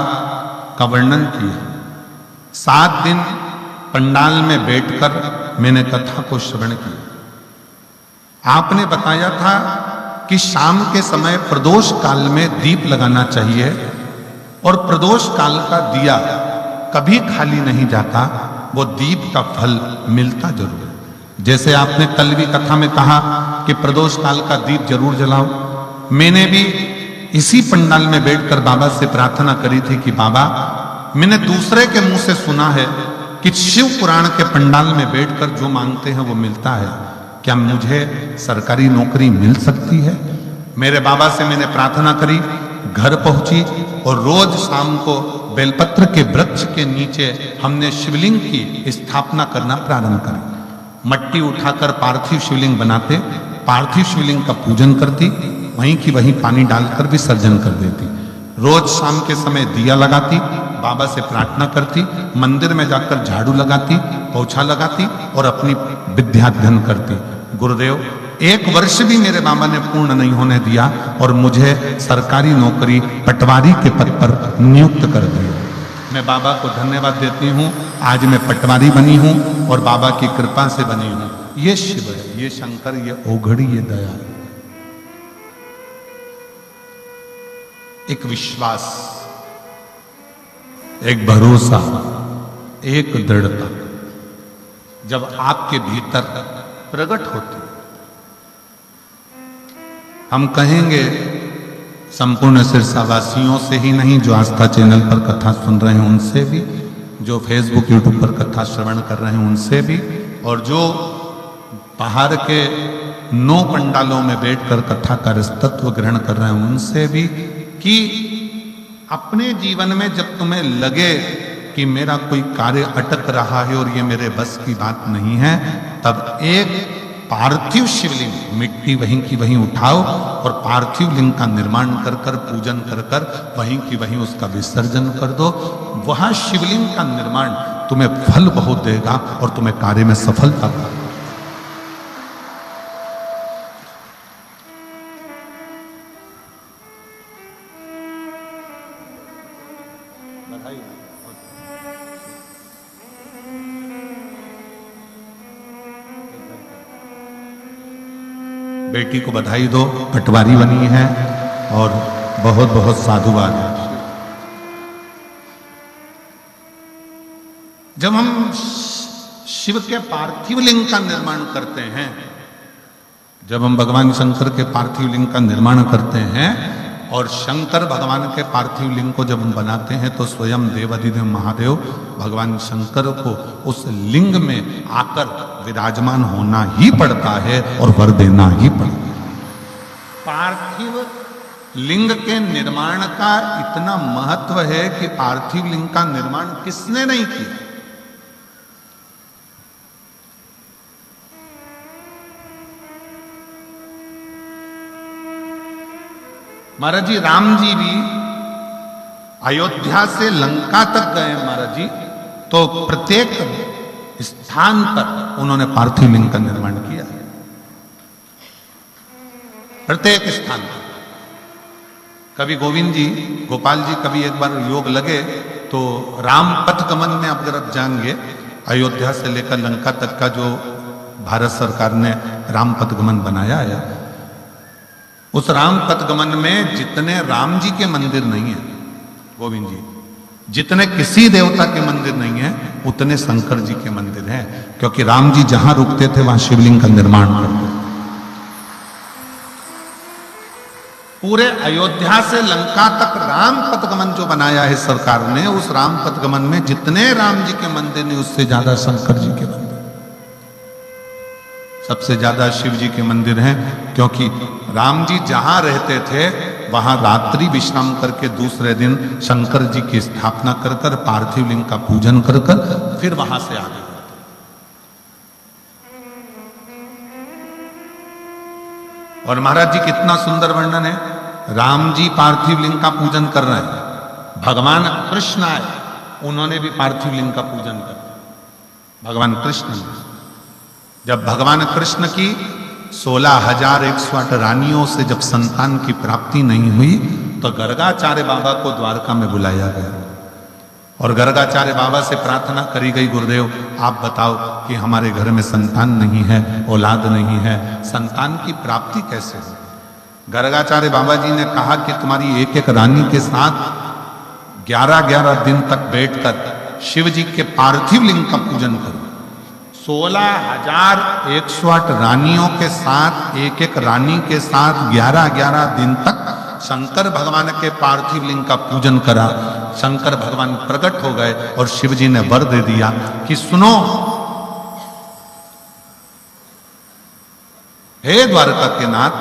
[SPEAKER 1] का वर्णन किया। 7 दिन पंडाल में बैठकर मैंने कथा को श्रवण किया। आपने बताया था कि शाम के समय प्रदोष काल में दीप लगाना चाहिए, और प्रदोष काल का दिया कभी खाली नहीं जाता, वो दीप का फल मिलता जरूर है। जैसे आपने कल भी कथा में कहा कि प्रदोष काल का दीप जरूर जलाओ। मैंने भी इसी पंडाल में बैठकर बाबा से प्रार्थना करी थी कि बाबा, मैंने दूसरे के मुंह से सुना है कि शिव पुराण के पंडाल में बैठकर जो मांगते हैं वो मिलता है, क्या मुझे सरकारी नौकरी मिल सकती है? मेरे बाबा से मैंने प्रार्थना करी, घर पहुंची, और रोज शाम को बेलपत्र के वृक्ष के नीचे हमने शिवलिंग की स्थापना करना प्रारंभ करी। मट्टी उठाकर पार्थिव शिवलिंग बनाते, पार्थिव शिवलिंग का पूजन करती, वहीं की वहीं पानी डालकर विसर्जन कर देती। रोज शाम के समय दिया लगाती, बाबा से प्रार्थना करती, मंदिर में जाकर झाड़ू लगाती, पोछा लगाती और अपनी विद्याध्ययन करती। गुरुदेव, 1 वर्ष भी मेरे बाबा ने पूर्ण नहीं होने दिया और मुझे सरकारी नौकरी पटवारी के पद पर नियुक्त कर दिया। मैं बाबा को धन्यवाद देती हूँ। आज मैं पटवारी बनी हूँ और बाबा की कृपा से बनी हूँ। ये शिव है, ये शंकर, ये ओघड़ी, ये दया, एक विश्वास, एक भरोसा, एक दृढ़ता जब आपके भीतर प्रकट होती, हम कहेंगे संपूर्ण सिरसावासियों से ही नहीं, जो आस्था चैनल पर कथा सुन रहे हैं उनसे भी, जो फेसबुक यूट्यूब पर कथा श्रवण कर रहे हैं उनसे भी, और जो बाहर के 9 पंडालों में बैठकर कथा का रसतत्व ग्रहण कर रहे हैं उनसे भी, कि अपने जीवन में जब तुम्हें लगे कि मेरा कोई कार्य अटक रहा है और ये मेरे बस की बात नहीं है, तब एक पार्थिव शिवलिंग, मिट्टी वहीं की वहीं उठाओ और पार्थिव लिंग का निर्माण कर कर, पूजन कर कर, वहीं की वहीं उसका विसर्जन कर दो। वह शिवलिंग का निर्माण तुम्हें फल बहुत देगा और तुम्हें कार्य में सफलता देगा। बेटी को बधाई दो, पटवारी बनी है और बहुत बहुत साधुवाद है। जब हम शिव के पार्थिव लिंग का निर्माण करते हैं, जब हम भगवान शंकर के पार्थिव लिंग का निर्माण करते हैं और शंकर भगवान के पार्थिव लिंग को जब हम बनाते हैं तो स्वयं देवाधिदेव महादेव भगवान शंकर को उस लिंग में आकर विराजमान होना ही पड़ता है और वर देना ही पड़ता है। पार्थिव लिंग के निर्माण का इतना महत्व है कि पार्थिव लिंग का निर्माण किसने नहीं किया। महाराज जी, राम जी भी अयोध्या से लंका तक गए महाराज जी, तो प्रत्येक स्थान पर उन्होंने पार्थिव लिंग का निर्माण किया। प्रत्येक स्थान पर कभी गोविंद जी, गोपाल जी, कभी एक बार योग लगे तो राम पथ गमन में अगर आप जाएंगे, अयोध्या से लेकर लंका तक का जो भारत सरकार ने राम पथ गमन बनाया है, उस राम पथ गमन में जितने राम जी के मंदिर नहीं है गोविंद जी, जितने किसी देवता के मंदिर नहीं है, उतने शंकर जी के मंदिर हैं, क्योंकि राम जी जहां रुकते थे वहां शिवलिंग का निर्माण करते थे। पूरे अयोध्या से लंका तक राम पथगमन जो बनाया है सरकार ने, उस राम पथगमन में जितने राम जी के मंदिर नहीं, उससे ज्यादा शंकर जी के मंदिर, सबसे ज्यादा शिव जी के मंदिर हैं, क्योंकि राम जी जहां रहते थे वहां रात्रि विश्राम करके दूसरे दिन शंकर जी की स्थापना कर कर पार्थिव लिंग का पूजन कर कर फिर वहां से आगे बढ़ते। और महाराज जी कितना सुंदर वर्णन है, राम जी पार्थिव लिंग का पूजन कर रहे हैं, भगवान कृष्ण आए, उन्होंने भी पार्थिव लिंग का पूजन कर। भगवान कृष्ण ने, जब भगवान कृष्ण की 16,108 रानियों से जब संतान की प्राप्ति नहीं हुई तो गर्गाचार्य बाबा को द्वारका में बुलाया गया और गर्गाचार्य बाबा से प्रार्थना करी गई, गुरुदेव आप बताओ कि हमारे घर में संतान नहीं है, औलाद नहीं है, संतान की प्राप्ति कैसे हो। गर्गाचार्य बाबा जी ने कहा कि तुम्हारी एक एक रानी के साथ 11-11 दिन तक बैठकर शिव जी के पार्थिव लिंग का पूजन करो। 16,108 रानियों के साथ, एक एक रानी के साथ 11-11 दिन तक शंकर भगवान के पार्थिव लिंग का पूजन करा। शंकर भगवान प्रकट हो गए और शिव जी ने वर दे दिया कि सुनो, हे द्वारका के नाथ,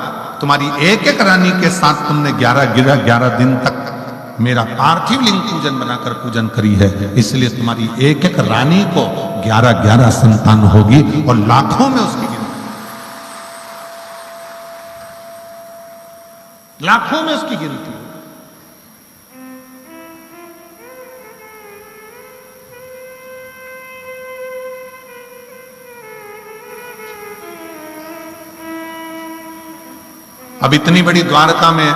[SPEAKER 1] तुम्हारी एक एक रानी के साथ तुमने 11 दिन तक मेरा पार्थिव लिंग पूजन बनाकर पूजन करी है, इसलिए तुम्हारी एक एक रानी को 11 संतान होगी और लाखों में उसकी गिनती, लाखों में उसकी गिनती। अब इतनी बड़ी द्वारका में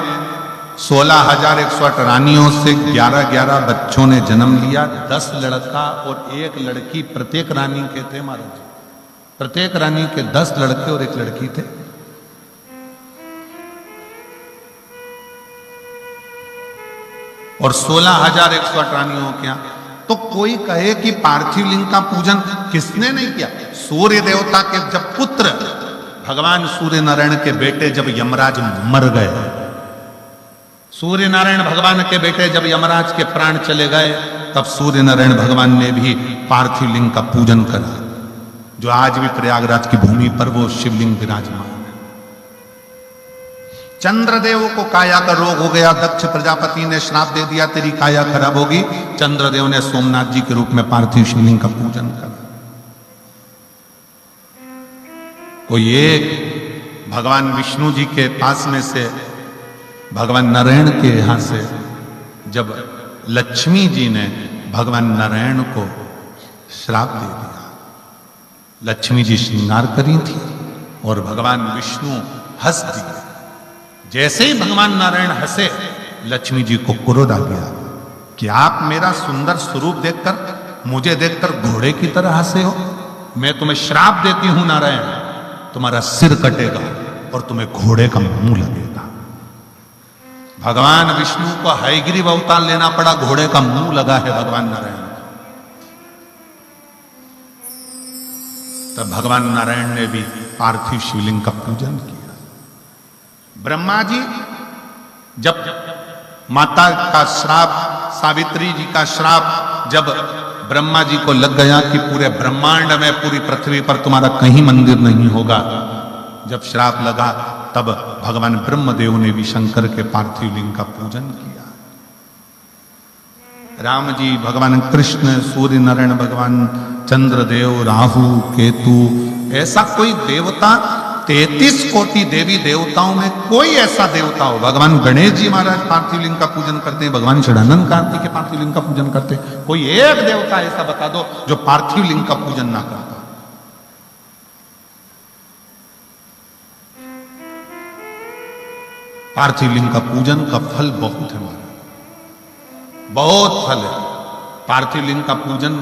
[SPEAKER 1] 16,108 रानियों से 11 बच्चों ने जन्म लिया, 10 लड़का और 1 लड़की प्रत्येक रानी के थे महाराज। प्रत्येक रानी के 10 लड़के और 1 लड़की थे। और 16,108 रानियों के यहां तो कोई कहे कि पार्थिव लिंग का पूजन किसने नहीं किया। सूर्य देवता के जब पुत्र, भगवान सूर्य नारायण के बेटे जब यमराज मर गए, सूर्य नारायण भगवान के बेटे जब यमराज के प्राण चले गए, तब सूर्य नारायण भगवान ने भी पार्थिव लिंग का पूजन करा, जो आज भी प्रयागराज की भूमि पर वो शिवलिंग विराजमान है। चंद्रदेव को काया का रोग हो गया, दक्ष प्रजापति ने श्राप दे दिया तेरी काया खराब होगी। चंद्रदेव ने सोमनाथ जी के रूप में पार्थिव शिवलिंग का पूजन करा। कोई एक भगवान विष्णु जी के पास में से, भगवान नारायण के यहां से, जब लक्ष्मी जी ने भगवान नारायण को श्राप दे दिया, लक्ष्मी जी श्रृंगार करी थी और भगवान विष्णु हंस दिए। जैसे ही भगवान नारायण हंसे, लक्ष्मी जी को क्रोध आ गया कि आप मेरा सुंदर स्वरूप देखकर, मुझे देखकर घोड़े की तरह हंसे हो। मैं तुम्हें श्राप देती हूं नारायण, तुम्हारा सिर कटेगा। और तुम्हें घोड़े का मुंह लगेगा। भगवान विष्णु को हयग्रीव अवतार लेना पड़ा, घोड़े का मुंह लगा है भगवान नारायण। तब भगवान नारायण ने भी पार्थिव शिवलिंग का पूजन किया। ब्रह्मा जी जब माता का श्राप, सावित्री जी का श्राप जब ब्रह्मा जी को लग गया कि पूरे ब्रह्मांड में, पूरी पृथ्वी पर तुम्हारा कहीं मंदिर नहीं होगा, जब श्राप लगा तब भगवान ब्रह्मदेव ने भी शंकर के पार्थिव लिंग का पूजन किया। राम जी, भगवान कृष्ण, सूर्य नारायण भगवान, चंद्रदेव, राहु, केतु, ऐसा कोई देवता 33 कोटि देवी देवताओं में कोई ऐसा देवता हो। भगवान गणेश जी महाराज पार्थिव लिंग का पूजन करते हैं, भगवान षडानंद कार्तिक के पार्थिव लिंग का पूजन करते हैं। कोई एक देवता ऐसा बता दो जो पार्थिव लिंग का पूजन ना करता। पार्थिव लिंग का पूजन का फल बहुत है हमारा, बहुत फल है। पार्थिव लिंग का पूजन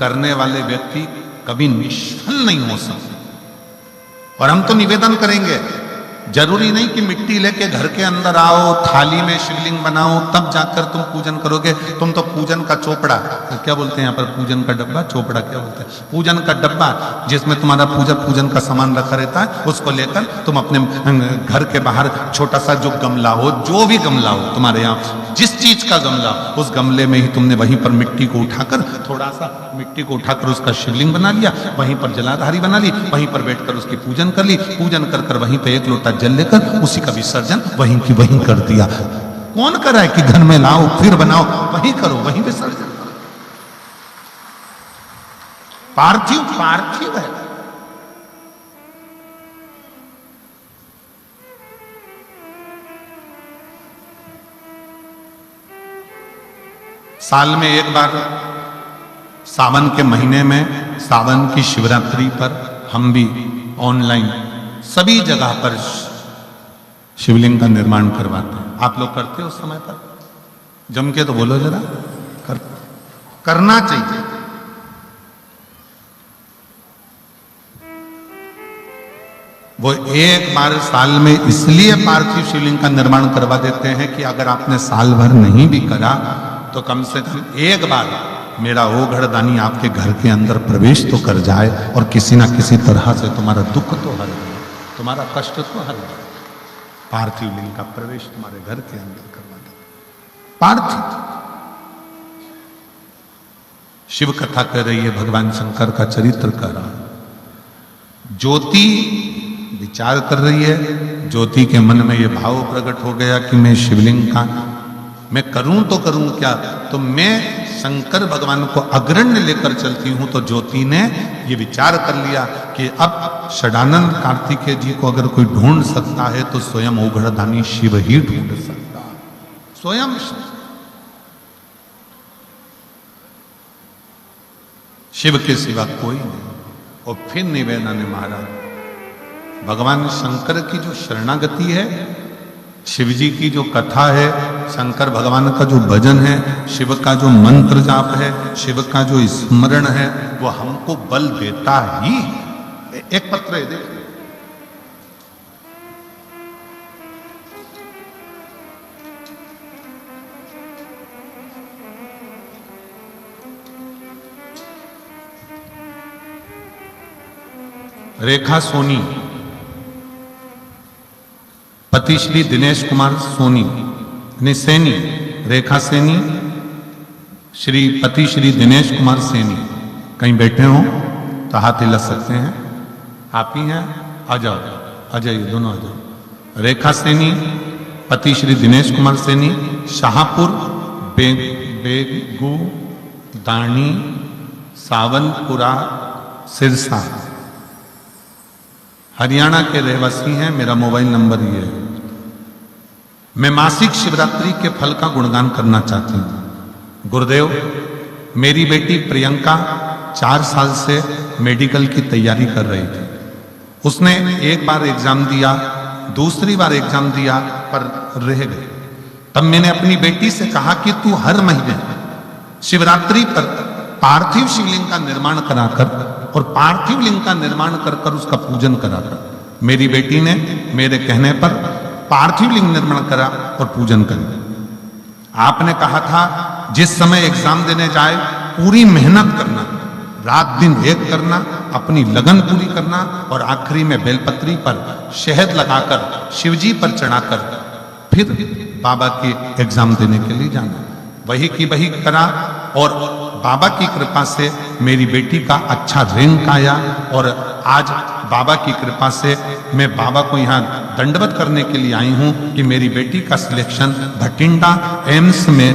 [SPEAKER 1] करने वाले व्यक्ति कभी निष्फल नहीं हो सकते। और हम तो निवेदन करेंगे, जरूरी नहीं कि मिट्टी लेके घर के अंदर आओ, थाली में शिवलिंग बनाओ, तब जाकर तुम पूजन करोगे। तुम तो पूजन का चोपड़ा, क्या बोलते हैं यहाँ पर, पूजन का डब्बा, चोपड़ा क्या बोलते हैं, पूजन का डब्बा, जिसमें तुम्हारा पूजन का सामान रखा रहता है, उसको लेकर तुम अपने घर के बाहर छोटा सा जो गमला हो, जो भी गमला हो तुम्हारे यहाँ, जिस चीज का गमला, उस गमले में ही तुमने वहीं पर मिट्टी को उठाकर, थोड़ा सा मिट्टी को उठाकर उसका शिवलिंग बना लिया, वहीं पर जलाधारी बना ली, वहीं पर बैठकर उसकी पूजन कर ली, पूजन कर कर वहीं पर एक लोटा जल लेकर उसी का विसर्जन वहीं की वहीं कर दिया। कौन करा है कि घर में लाओ फिर बनाओ, वहीं करो, वहीं विसर्जन करो। पार्थिव पार्थिव है। साल में एक बार सावन के महीने में, सावन की शिवरात्रि पर हम भी ऑनलाइन सभी जगह पर शिवलिंग का निर्माण करवाते हैं। आप लोग करते हो उस समय पर? जम के तो बोलो जरा, करना चाहिए। वो एक बार साल में इसलिए पार्थिव शिवलिंग का निर्माण करवा देते हैं कि अगर आपने साल भर नहीं भी करा तो कम से कम एक बार मेरा वो घरदानी आपके घर के अंदर प्रवेश तो कर जाए और किसी ना किसी तरह से तुम्हारा दुख तो हर जाए, तुम्हारा कष्ट तो हर जाए। पार्थिव लिंग का प्रवेश तुम्हारे घर के अंदर करवा दो। पार्थिव शिव कथा कर रही है, भगवान शंकर का चरित्र कर रहा है। ज्योति विचार कर रही है, ज्योति के मन में ये भाव प्रकट हो गया कि मैं शिवलिंग का मैं करूं तो करूं क्या, तो मैं शंकर भगवान को अग्रण्य लेकर चलती हूं। तो ज्योति ने ये विचार कर लिया कि अब षडानंद कार्तिकेय जी को अगर कोई ढूंढ सकता है तो स्वयं ओघड़दानी शिव ही ढूंढ सकता, स्वयं शिव के सिवा कोई नहीं। और फिर निवेदन है महाराज, भगवान शंकर की जो शरणागति है, शिव जी की जो कथा है, शंकर भगवान का जो भजन है, शिव का जो मंत्र जाप है, शिव का जो स्मरण है, वो हमको बल देता ही। एक पत्र है, देखो, रेखा सोनी, पति श्री दिनेश कुमार सोनी ने सैनी, रेखा सैनी, श्री पति श्री दिनेश कुमार सैनी। कहीं बैठे हो तो हाथ हिला सकते हैं, आप ही हैं, आ जाओ, आ जाइए, दोनों आ जाओ। रेखा सैनी, पति श्री दिनेश कुमार सैनी, शाहपुर बेगू दानी सावनपुरा सिरसा, हरियाणा के रहवासी हैं। मेरा मोबाइल नंबर ये है। मैं मासिक शिवरात्रि के फल का गुणगान करना चाहती हूँ। गुरुदेव, मेरी बेटी प्रियंका 4 साल से मेडिकल की तैयारी कर रही थी। उसने एक बार एग्जाम दिया, दूसरी बार एग्जाम दिया, पर रह गई। तब मैंने अपनी बेटी से कहा कि तू हर महीने शिवरात्रि पर पार्थिव शिवलिंग का निर्माण कराकर और पार्थिव लिंग का निर्माण कर कर उसका पूजन कराकर मेरी बेटी ने मेरे कहने पर पार्थिव लिंग निर्माण करा और पूजन करा। आपने कहा था जिस समय एग्जाम देने जाए पूरी मेहनत करना, रात दिन एक करना, अपनी लगन पूरी करना और आखिरी में बेलपत्री पर शहद लगाकर शिवजी पर चढ़ाकर फिर बाबा के एग्जाम देने के लिए जाना। वही की वही करा और बाबा की कृपा से मेरी बेटी का अच्छा रैंक आया और आज बाबा की कृपा से मैं बाबा को यहाँ दंडवत करने के लिए आई हूँ कि मेरी बेटी का सिलेक्शन भटिंडा एम्स में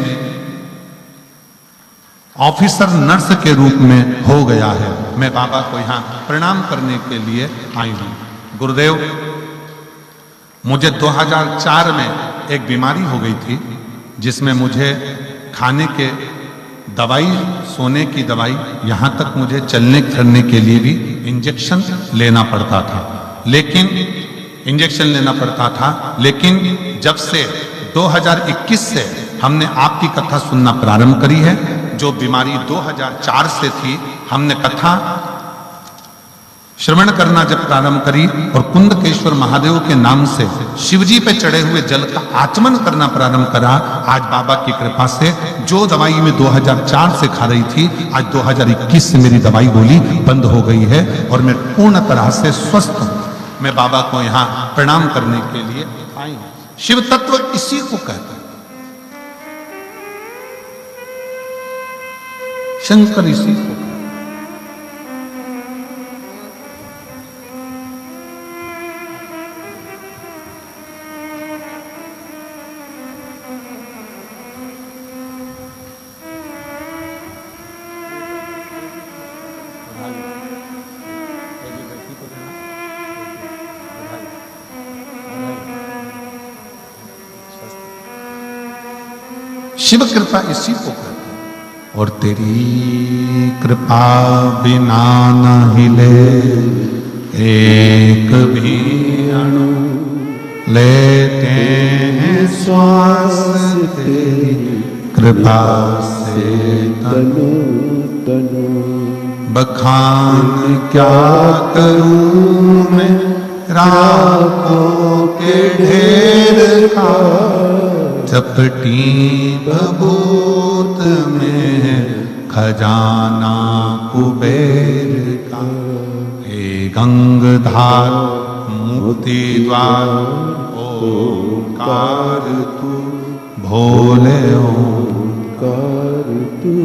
[SPEAKER 1] ऑफिसर नर्स के रूप में हो गया है। मैं बाबा को यहाँ प्रणाम करने के लिए आई हूँ। गुरुदेव, मुझे 2004 में एक बीमारी हो गई थी जिसमें मुझे खाने के दवाई, सोने की दवाई, यहाँ तक मुझे चलने फिरने के लिए भी इंजेक्शन लेना पड़ता था। लेकिन जब से 2021 से हमने आपकी कथा सुनना प्रारंभ करी है, जो बीमारी 2004 से थी, हमने कथा श्रवण करना जब प्रारंभ करी और कुंदकेश्वर महादेव के नाम से शिवजी पे चढ़े हुए जल का आचमन करना प्रारंभ करा, आज बाबा की कृपा से जो दवाई में 2004 से खा रही थी, आज 2021 से मेरी दवाई गोली बंद हो गई है और मैं पूर्ण तरह से स्वस्थ हूं। मैं बाबा को यहाँ प्रणाम करने के लिए आई हूं। शिव तत्व इसी को कहते हैं, शंकर इसी को। शिव कृपा इसी को कहते हैं। और तेरी कृपा बिना न हिले एक भी अणु, लेते हैं श्वास तेरी कृपा से तनु तनु। बखान क्या करूं मैं राखों के ढेर का, चपटी बबूत में खजाना कुबेर का। हे गंगधार मुक्ति द्वार ओंकार तू, भोले ओंकार तू।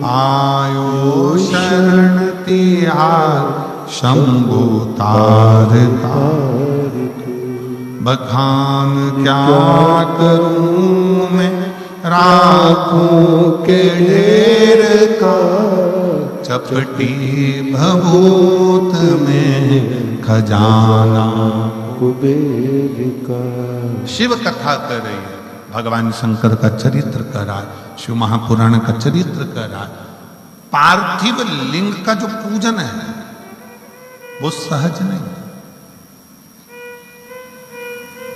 [SPEAKER 1] आयो शरण तिहार शंभु तार तार। बखान क्या करूं मैं राखों के ढेर का, चपटी भभूत में खजाना कुबेर का। शिव कथा कर रही है, भगवान शंकर का चरित्र कर रहा है, शिव महापुराण का चरित्र कर रहा है। पार्थिव लिंग का जो पूजन है वो सहज नहीं,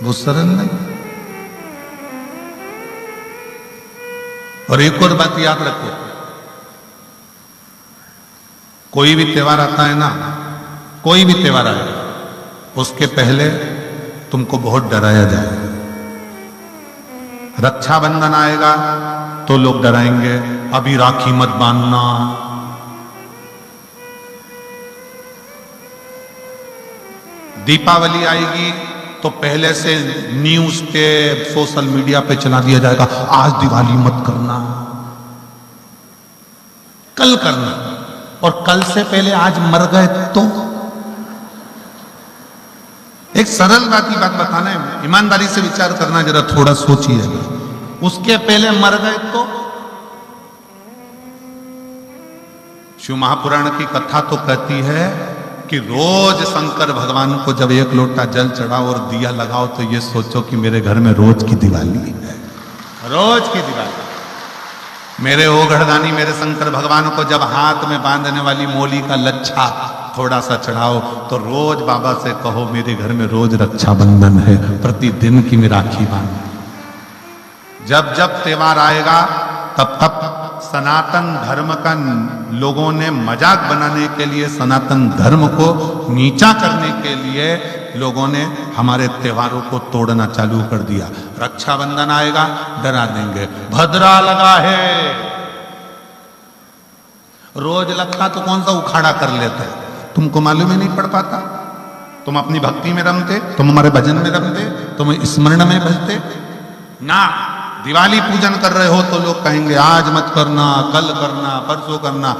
[SPEAKER 1] वो सरल नहीं। और एक और बात याद रखो, कोई भी त्योहार आता है ना, कोई भी त्योहार आएगा, उसके पहले तुमको बहुत डराया जाएगा। रक्षाबंधन आएगा तो लोग डराएंगे, अभी राखी मत बांधना। दीपावली आएगी तो पहले से न्यूज पे, सोशल मीडिया पे चला दिया जाएगा, आज दिवाली मत करना, कल करना। और कल से पहले आज मर गए तो। एक सरल बात बताना है, ईमानदारी से विचार करना, जरा थोड़ा सोचिएगा। उसके पहले मर गए तो। शिव महापुराण की कथा तो कहती है कि रोज शंकर भगवान को जब एक लोटा जल चढ़ाओ और दिया लगाओ तो ये सोचो कि मेरे घर में रोज की दिवाली है, रोज की दिवाली। मेरे ओघड़दानी मेरे शंकर भगवान को जब हाथ में बांधने वाली मोली का लच्छा थोड़ा सा चढ़ाओ तो रोज बाबा से कहो मेरे घर में रोज रक्षाबंधन है, प्रतिदिन की मैं राखी बांध। जब जब त्योहार आएगा तब तब सनातन धर्म का लोगों ने मजाक बनाने के लिए, सनातन धर्म को नीचा करने के लिए लोगों ने हमारे त्योहारों को तोड़ना चालू कर दिया। रक्षाबंधन आएगा, डरा देंगे, भद्रा लगा है। रोज लगता तो कौन सा उखाड़ा कर लेते, तुमको मालूम ही नहीं पड़ पाता। तुम अपनी भक्ति में रमते, तुम हमारे भजन में रमते, तुम स्मरण में भजते ना। दिवाली पूजन कर रहे हो तो लोग कहेंगे आज मत करना, कल करना, परसों करना।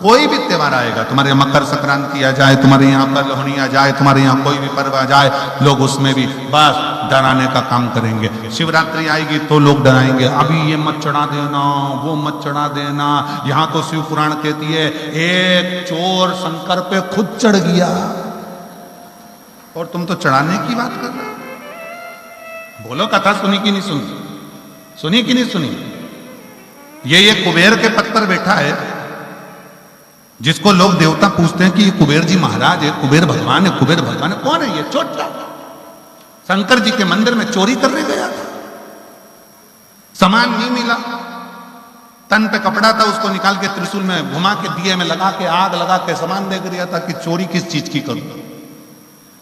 [SPEAKER 1] कोई भी त्योहार आएगा, तुम्हारे यहाँ मकर संक्रांति आ जाए, तुम्हारे यहाँ कलहोनी आ जाए, तुम्हारे यहाँ कोई भी पर्व आ जाए, लोग उसमें भी बस डराने का काम करेंगे। शिवरात्रि आएगी तो लोग डराएंगे, अभी ये मत चढ़ा देना, वो मत चढ़ा देना। यहाँ तो शिव पुराण कहती है एक चोर शंकर पे खुद चढ़ गया और तुम तो चढ़ाने की बात कर रहे हो। बोलो कथा सुनी कि नहीं सुनी? सुनी कि नहीं सुनी? ये कुबेर के पद पर बैठा है, जिसको लोग देवता पूछते हैं कि ये कुबेर जी महाराज है, कुबेर भगवान है, कुबेर भगवान है। कौन है ये? छोटा शंकर जी के मंदिर में चोरी करने गया था, सामान नहीं मिला, तन पे कपड़ा था, उसको निकाल के त्रिशूल में घुमा के दिए में लगा के आग लगा के सामान देख रहा था कि चोरी किस चीज की करूं।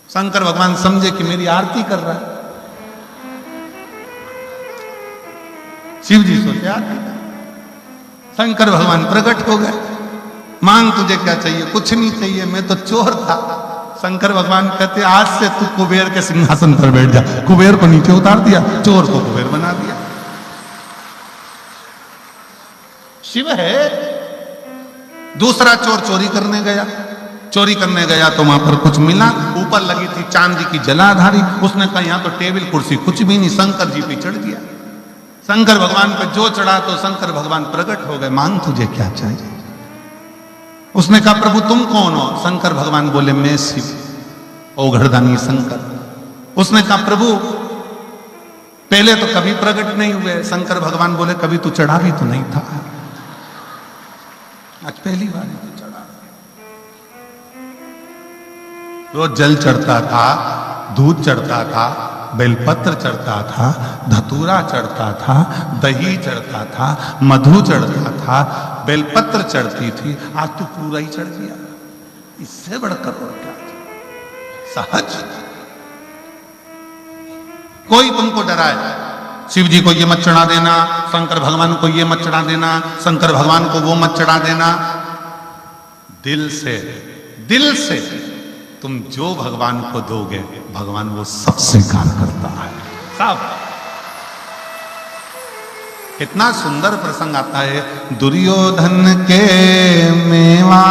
[SPEAKER 1] शंकर भगवान समझे कि मेरी आरती कर रहा है। शिव जी सोचे आरती कर। शंकर भगवान प्रकट हो गए, मांग तुझे क्या चाहिए? कुछ नहीं चाहिए, मैं तो चोर था। शंकर भगवान कहते आज से तू कुबेर के सिंहासन पर बैठ जा। कुबेर को नीचे उतार दिया, चोर को कुबेर बना दिया। शिव है। दूसरा चोर चोरी करने गया, चोरी करने गया तो वहां पर कुछ मिला, ऊपर लगी थी चांदी की जलाधारी। उसने कहा यहां तो टेबल कुर्सी कुछ भी नहीं, शंकर जी पे चढ़ गया। शंकर भगवान पे जो चढ़ा तो शंकर भगवान प्रकट हो गए, मांग तुझे क्या चाहिए? उसने कहा प्रभु तुम कौन हो? शंकर भगवान बोले मैं शिव, ओघड़दानी शंकर। उसने कहा प्रभु पहले तो कभी प्रकट नहीं हुए। शंकर भगवान बोले कभी तू चढ़ा भी तो नहीं था, आज पहली बार तू चढ़ा। रोज जल चढ़ता था, दूध चढ़ता था, बेलपत्र चढ़ता था, धतूरा चढ़ता था, दही चढ़ता था, मधु चढ़ता था, बेलपत्र चढ़ती थी। आज तो पूरा ही चढ़ गया। इससे बढ़कर और क्या? सहज। कोई तुमको डराए, शिव जी को ये मत चढ़ा देना, शंकर भगवान को ये मत चढ़ा देना, शंकर भगवान को वो मत चढ़ा देना। दिल से तुम जो भगवान को दोगे, भगवान वो सब स्वीकार करता है। सब। कितना सुंदर प्रसंग आता है, दुर्योधन के मेवा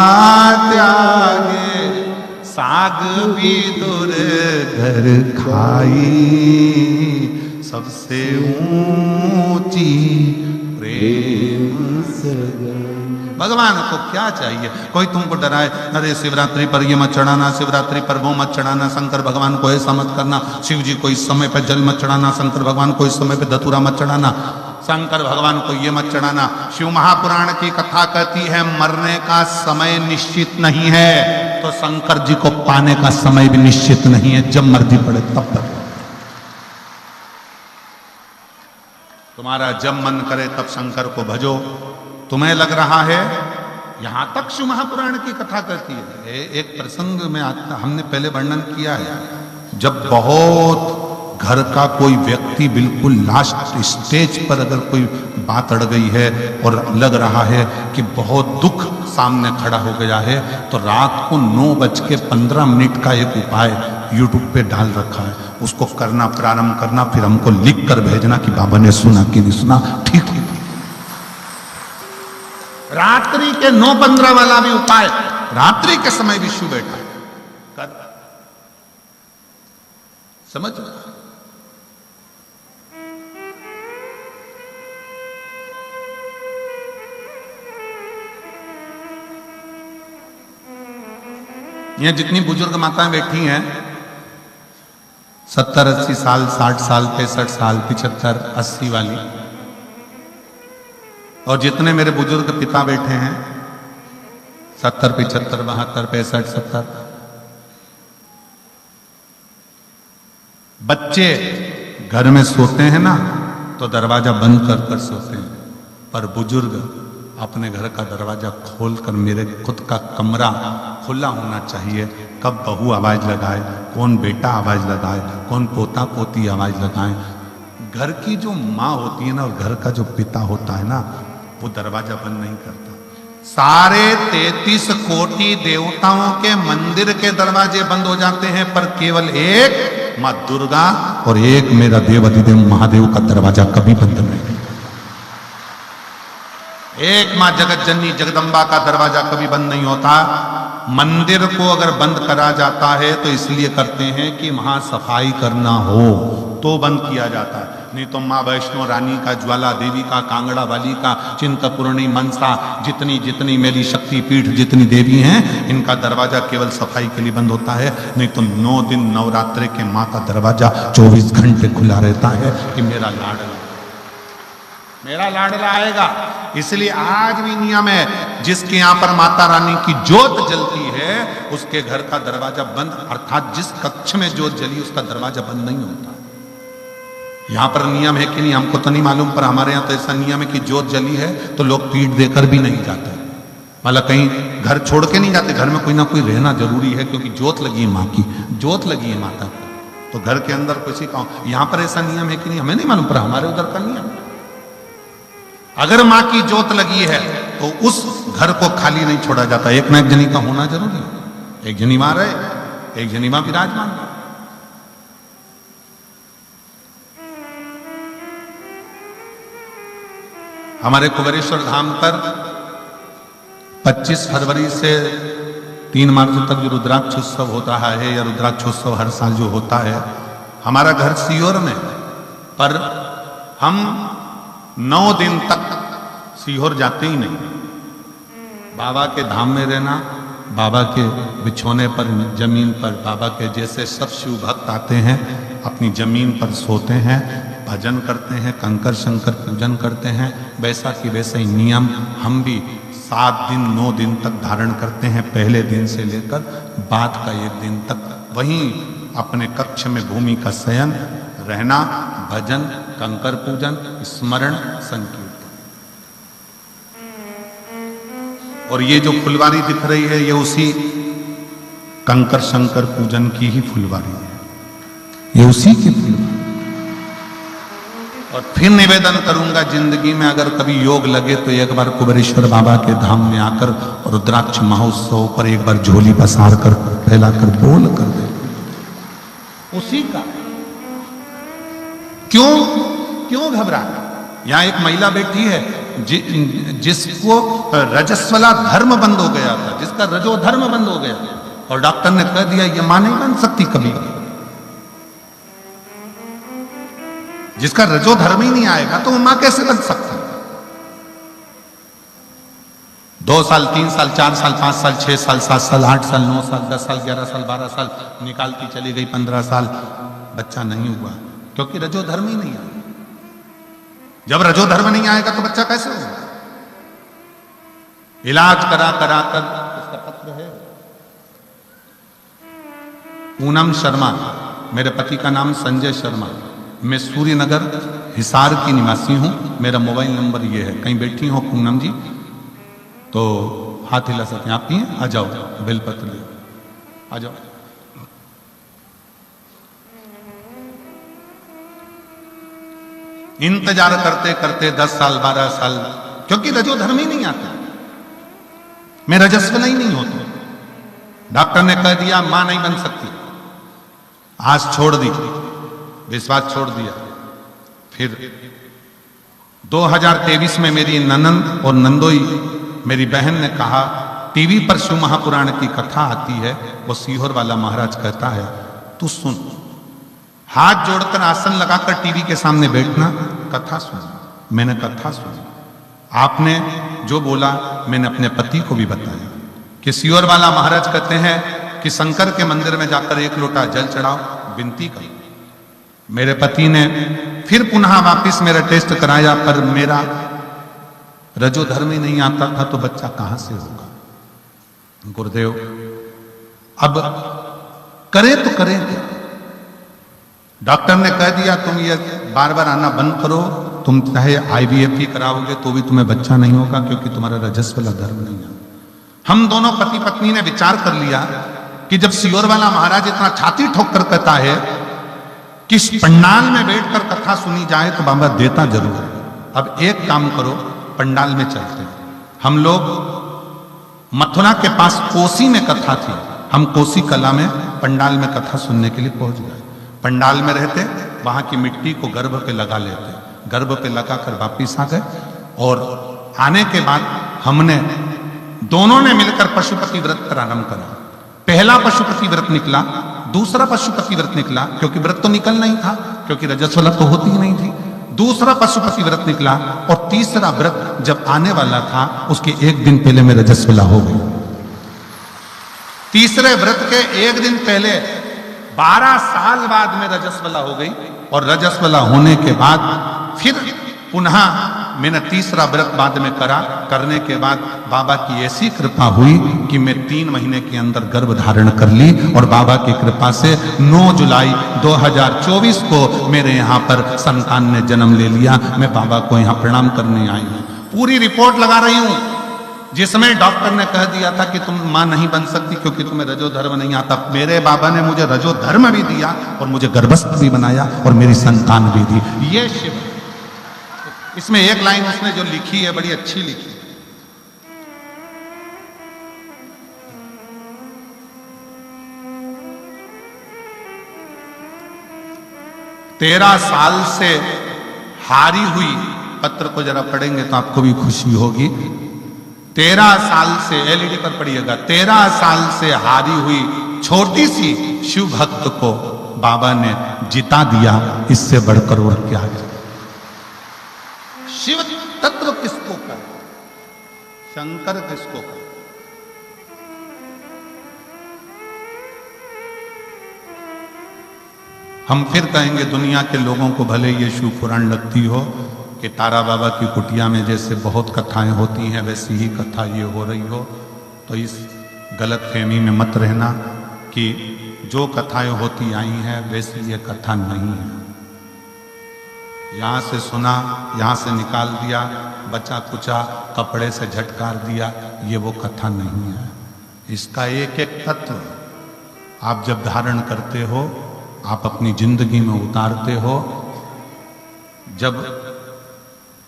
[SPEAKER 1] त्यागे, साग भी दूर घर खाई, सबसे ऊंची प्रेम सगन। भगवान को क्या चाहिए? कोई तुमको डराए, अरे शिवरात्रि पर ये मत चढ़ाना, शिवरात्रि पर वो मत चढ़ाना, शंकर भगवान को ऐसा मत करना, शिव जी को इस समय पे जल मत चढ़ाना, शंकर भगवान को इस समय पे धतूरा मत चढ़ाना, शंकर भगवान को ये मत चढ़ाना। शिव महापुराण की कथा कहती है मरने का समय निश्चित नहीं है, तो शंकर जी को पाने का समय भी निश्चित नहीं है। जब मर्जी पड़े तब तक, तुम्हारा जब मन करे तब शंकर को भजो। तुम्हें लग रहा है, यहां तक शिव महापुराण की कथा कहती है। एक प्रसंग में आता, हमने पहले वर्णन किया है, जब बहुत घर का कोई व्यक्ति बिल्कुल लास्ट स्टेज पर अगर कोई बात अड़ गई है और लग रहा है कि बहुत दुख सामने खड़ा हो गया है, तो रात को 9:15 का एक उपाय यूट्यूब पे डाल रखा है। उसको करना, प्रारंभ करना, फिर हमको लिख कर भेजना कि बाबा ने सुना कि नहीं सुना। ठीक है, रात्रि के 9:15 वाला भी उपाय, रात्रि के समय भी शिव बैठा है कर। समझ? यहां जितनी बुजुर्ग माताएं बैठी हैं, 70-80 साल, 60 साल, 65 साल, 75, 80 वाली, और जितने मेरे बुजुर्ग पिता बैठे हैं 70, 75, 72, 65, 70, बच्चे घर में सोते हैं ना तो दरवाजा बंद कर कर सोते हैं, पर बुजुर्ग अपने घर का दरवाजा खोलकर, मेरे खुद का कमरा खुला होना चाहिए, कब बहू आवाज लगाए, कौन बेटा आवाज लगाए, कौन पोता पोती आवाज लगाए। घर की जो माँ होती है ना और घर का जो पिता होता है ना, वो दरवाजा बंद नहीं करता। सारे 33 कोटि देवताओं के मंदिर के दरवाजे बंद हो जाते हैं, पर केवल एक माँ दुर्गा और एक मेरा देव अधिदेव महादेव का दरवाजा कभी बंद नहीं। एक माँ जगत जननी जगदम्बा का दरवाजा कभी बंद नहीं होता। मंदिर को अगर बंद करा जाता है तो इसलिए करते हैं कि वहां सफाई करना हो तो बंद किया जाता है, नहीं तो माँ वैष्णो रानी का, ज्वाला देवी का, कांगड़ा वाली का, चिंतपूर्णी, मनसा, जितनी जितनी मेरी शक्ति पीठ जितनी देवी हैं, इनका दरवाजा केवल सफाई के लिए बंद होता है, नहीं तो 9 दिन नवरात्रे के माँ का दरवाजा 24 घंटे खुला रहता है कि मेरा लाडला आएगा। इसलिए आज भी नियम है, जिसके यहां पर माता रानी की जोत जलती है उसके घर का दरवाजा बंद, अर्थात जिस कक्ष में जोत जली उसका दरवाजा बंद नहीं होता। यहां पर नियम है कि नहीं हमको तो नहीं मालूम, पर हमारे यहां तो ऐसा नियम है कि जोत जली है तो लोग पीठ देकर भी नहीं जाते, मतलब कहीं घर छोड़ के नहीं जाते, घर में कोई ना कोई रहना जरूरी है, क्योंकि जोत लगी है माँ की, जोत लगी है माता की, तो घर के अंदर किसी का। यहां पर ऐसा नियम है कि नहीं हमें नहीं मालूम, पर हमारे उधर का नियम, अगर माँ की जोत लगी है तो उस घर को खाली नहीं छोड़ा जाता, एक ना एक जनी का होना जरूरी है। एक जनी मां रहे, एक जनी मां विराजमान। हमारे कुबेरेश्वर धाम पर 25 फरवरी से 3 मार्च तक जो रुद्राक्षोत्सव होता है, या रुद्राक्षोत्सव हर साल जो होता है, हमारा घर सीहोर में, पर हम 9 दिन तक सीहोर जाते ही नहीं। बाबा के धाम में रहना, बाबा के बिछोने पर, जमीन पर, बाबा के जैसे सब शिव भक्त आते हैं अपनी जमीन पर सोते हैं, भजन करते हैं, कंकर शंकर पूजन करते हैं, वैसा कि वैसे ही नियम हम भी 7 दिन 9 दिन तक धारण करते हैं। पहले दिन से लेकर बाद का 1 दिन तक वहीं अपने कक्ष में भूमि का शयन रहना, भजन, कंकर पूजन, स्मरण, संकीर्तन। और ये जो फुलवारी दिख रही है ये उसी कंकर शंकर पूजन की ही फुलवारी है, ये उसी की फुलवारी। और फिर निवेदन करूंगा, जिंदगी में अगर कभी योग लगे तो एक बार कुबेरेश्वर बाबा के धाम में आकर रुद्राक्ष महोत्सव पर एक बार झोली पसार कर फैलाकर बोल कर दे, उसी का। क्यों घबरा? यहां एक महिला बैठी है जिसको रजस्वला धर्म बंद हो गया था, जिसका रजो धर्म बंद हो गया, और डॉक्टर ने कह दिया ये मां नहीं बन सकती कभी। जिसका रजो धर्म ही नहीं आएगा तो वो मां कैसे बन सकता? 2 साल, 3 साल, 4 साल, 5 साल, 6 साल, 7 साल, 8 साल, 9 साल, 10 साल, 11 साल, 12 साल निकालती चली गई, 15 साल, बच्चा नहीं हुआ, क्योंकि रजो धर्म ही नहीं आया। जब रजो धर्म नहीं आएगा तो बच्चा कैसे होगा? इलाज करा कर इसका पत्र है। पूनम शर्मा, मेरे पति का नाम संजय शर्मा, मैं सूर्यनगर हिसार की निवासी हूं, मेरा मोबाइल नंबर ये है। कहीं बैठी हो पूनम जी तो हाथ हिला सकते हैं, आप ही आ जाओ, बेलपत्र ले आ जाओ। इंतजार करते करते 10 साल 12 साल, क्योंकि रजो धर्म ही नहीं आता, मैं रजस्वला ही नहीं होता। डॉक्टर ने कह दिया मां नहीं बन सकती, आज छोड़ दी, विश्वास छोड़ दिया। फिर 2023 में मेरी ननंद और नंदोई मेरी बहन ने कहा, टीवी पर शिव महापुराण की कथा आती है, वो सीहोर वाला महाराज कहता है तू सुन, हाथ जोड़कर आसन लगाकर टीवी के सामने बैठना, कथा सुन। मैंने कथा सुनी, आपने जो बोला मैंने अपने पति को भी बताया कि सीहोर वाला महाराज कहते हैं कि शंकर के मंदिर में जाकर 1 लोटा जल चढ़ाओ, विनती करो। मेरे पति ने फिर पुनः वापिस मेरा टेस्ट कराया, पर मेरा रजो धर्म ही नहीं आता था, तो बच्चा कहां से होगा? गुरुदेव अब करें तो करें क्या? डॉक्टर ने कह दिया तुम ये बार बार आना बंद करो तो तुम चाहे IVF ही कराओगे तो भी तुम्हें बच्चा नहीं होगा, क्योंकि तुम्हारा रजस्वला धर्म नहीं है। हम दोनों पति पत्नी ने विचार कर लिया कि जब सियोर वाला महाराज इतना छाती ठोक कर कहता है कि इस पंडाल में बैठकर कथा सुनी जाए तो बाबा देता जरूर है। अब एक काम करो, पंडाल में चलते हैं। हम लोग मथुरा के पास कोसी में कथा थी, हम कोसी कला में पंडाल में कथा सुनने के लिए पहुंच गए। पंडाल में रहते, वहां की मिट्टी को गर्भ पे लगा लेते, गर्भ पे लगाकर वापिस आ गए। और आने के बाद हमने दोनों ने मिलकर पशुपति व्रत प्रारंभ करा। पहला पशुपति व्रत निकला, दूसरा पशुपति व्रत निकला, क्योंकि व्रत तो निकलना ही था, क्योंकि रजस्वला तो होती ही नहीं थी। दूसरा पशुपति व्रत निकला और तीसरा व्रत जब आने वाला था उसके एक दिन पहले में रजस्वला हो गई। तीसरे व्रत के एक दिन पहले 12 साल बाद में रजस्वला हो गई। और रजस्वला होने के बाद फिर पुनः मैंने तीसरा व्रत बाद में करा। करने के बाद बाबा की ऐसी कृपा हुई कि मैं 3 महीने के अंदर गर्भ धारण कर ली। और बाबा की कृपा से 9 जुलाई 2024 को मेरे यहाँ पर संतान ने जन्म ले लिया। मैं बाबा को यहाँ प्रणाम करने आई हूँ, पूरी रिपोर्ट लगा रही हूँ। जिसमें डॉक्टर ने कह दिया था कि तुम मां नहीं बन सकती क्योंकि तुम्हें रजो धर्म नहीं आता, मेरे बाबा ने मुझे रजो धर्म भी दिया और मुझे गर्भस्थ भी बनाया और मेरी संतान भी दी। ये शिव। इसमें एक लाइन उसने जो लिखी है बड़ी अच्छी लिखी। तेरह साल से हारी हुई, पत्र को जरा पढ़ेंगे तो आपको भी खुशी होगी। 13 साल से, LED पर पढ़िएगा, 13 साल से हारी हुई छोटी सी शिव भक्त को बाबा ने जिता दिया। इससे बढ़कर और क्या है? शिव तत्व किसको कहा, शंकर किसको कहा? हम फिर कहेंगे दुनिया के लोगों को भले ये शिव पुराण लगती हो कि तारा बाबा की कुटिया में जैसे बहुत कथाएं होती हैं वैसी ही कथा ये हो रही हो, तो इस गलत फहमी में मत रहना कि जो कथाएं होती आई हैं वैसी ये कथा नहीं है। यहाँ से सुना, यहाँ से निकाल दिया, बचा कुचा कपड़े से झटकार दिया, ये वो कथा नहीं है। इसका एक एक तत्व आप जब धारण करते हो, आप अपनी जिंदगी में उतारते हो। जब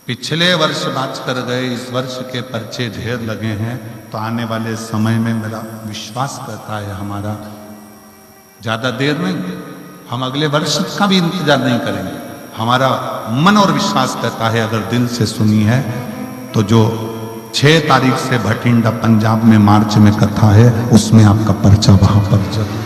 [SPEAKER 1] पिछले वर्ष बात कर गए, इस वर्ष के पर्चे ढेर लगे हैं, तो आने वाले समय में मेरा विश्वास करता है हमारा ज्यादा देर नहीं, हम अगले वर्ष का भी इंतजार नहीं करेंगे। हमारा मन और विश्वास करता है अगर दिल से सुनी है तो जो 6 तारीख से भटिंडा पंजाब में मार्च में कथा है उसमें आपका पर्चा वहां पर जरूर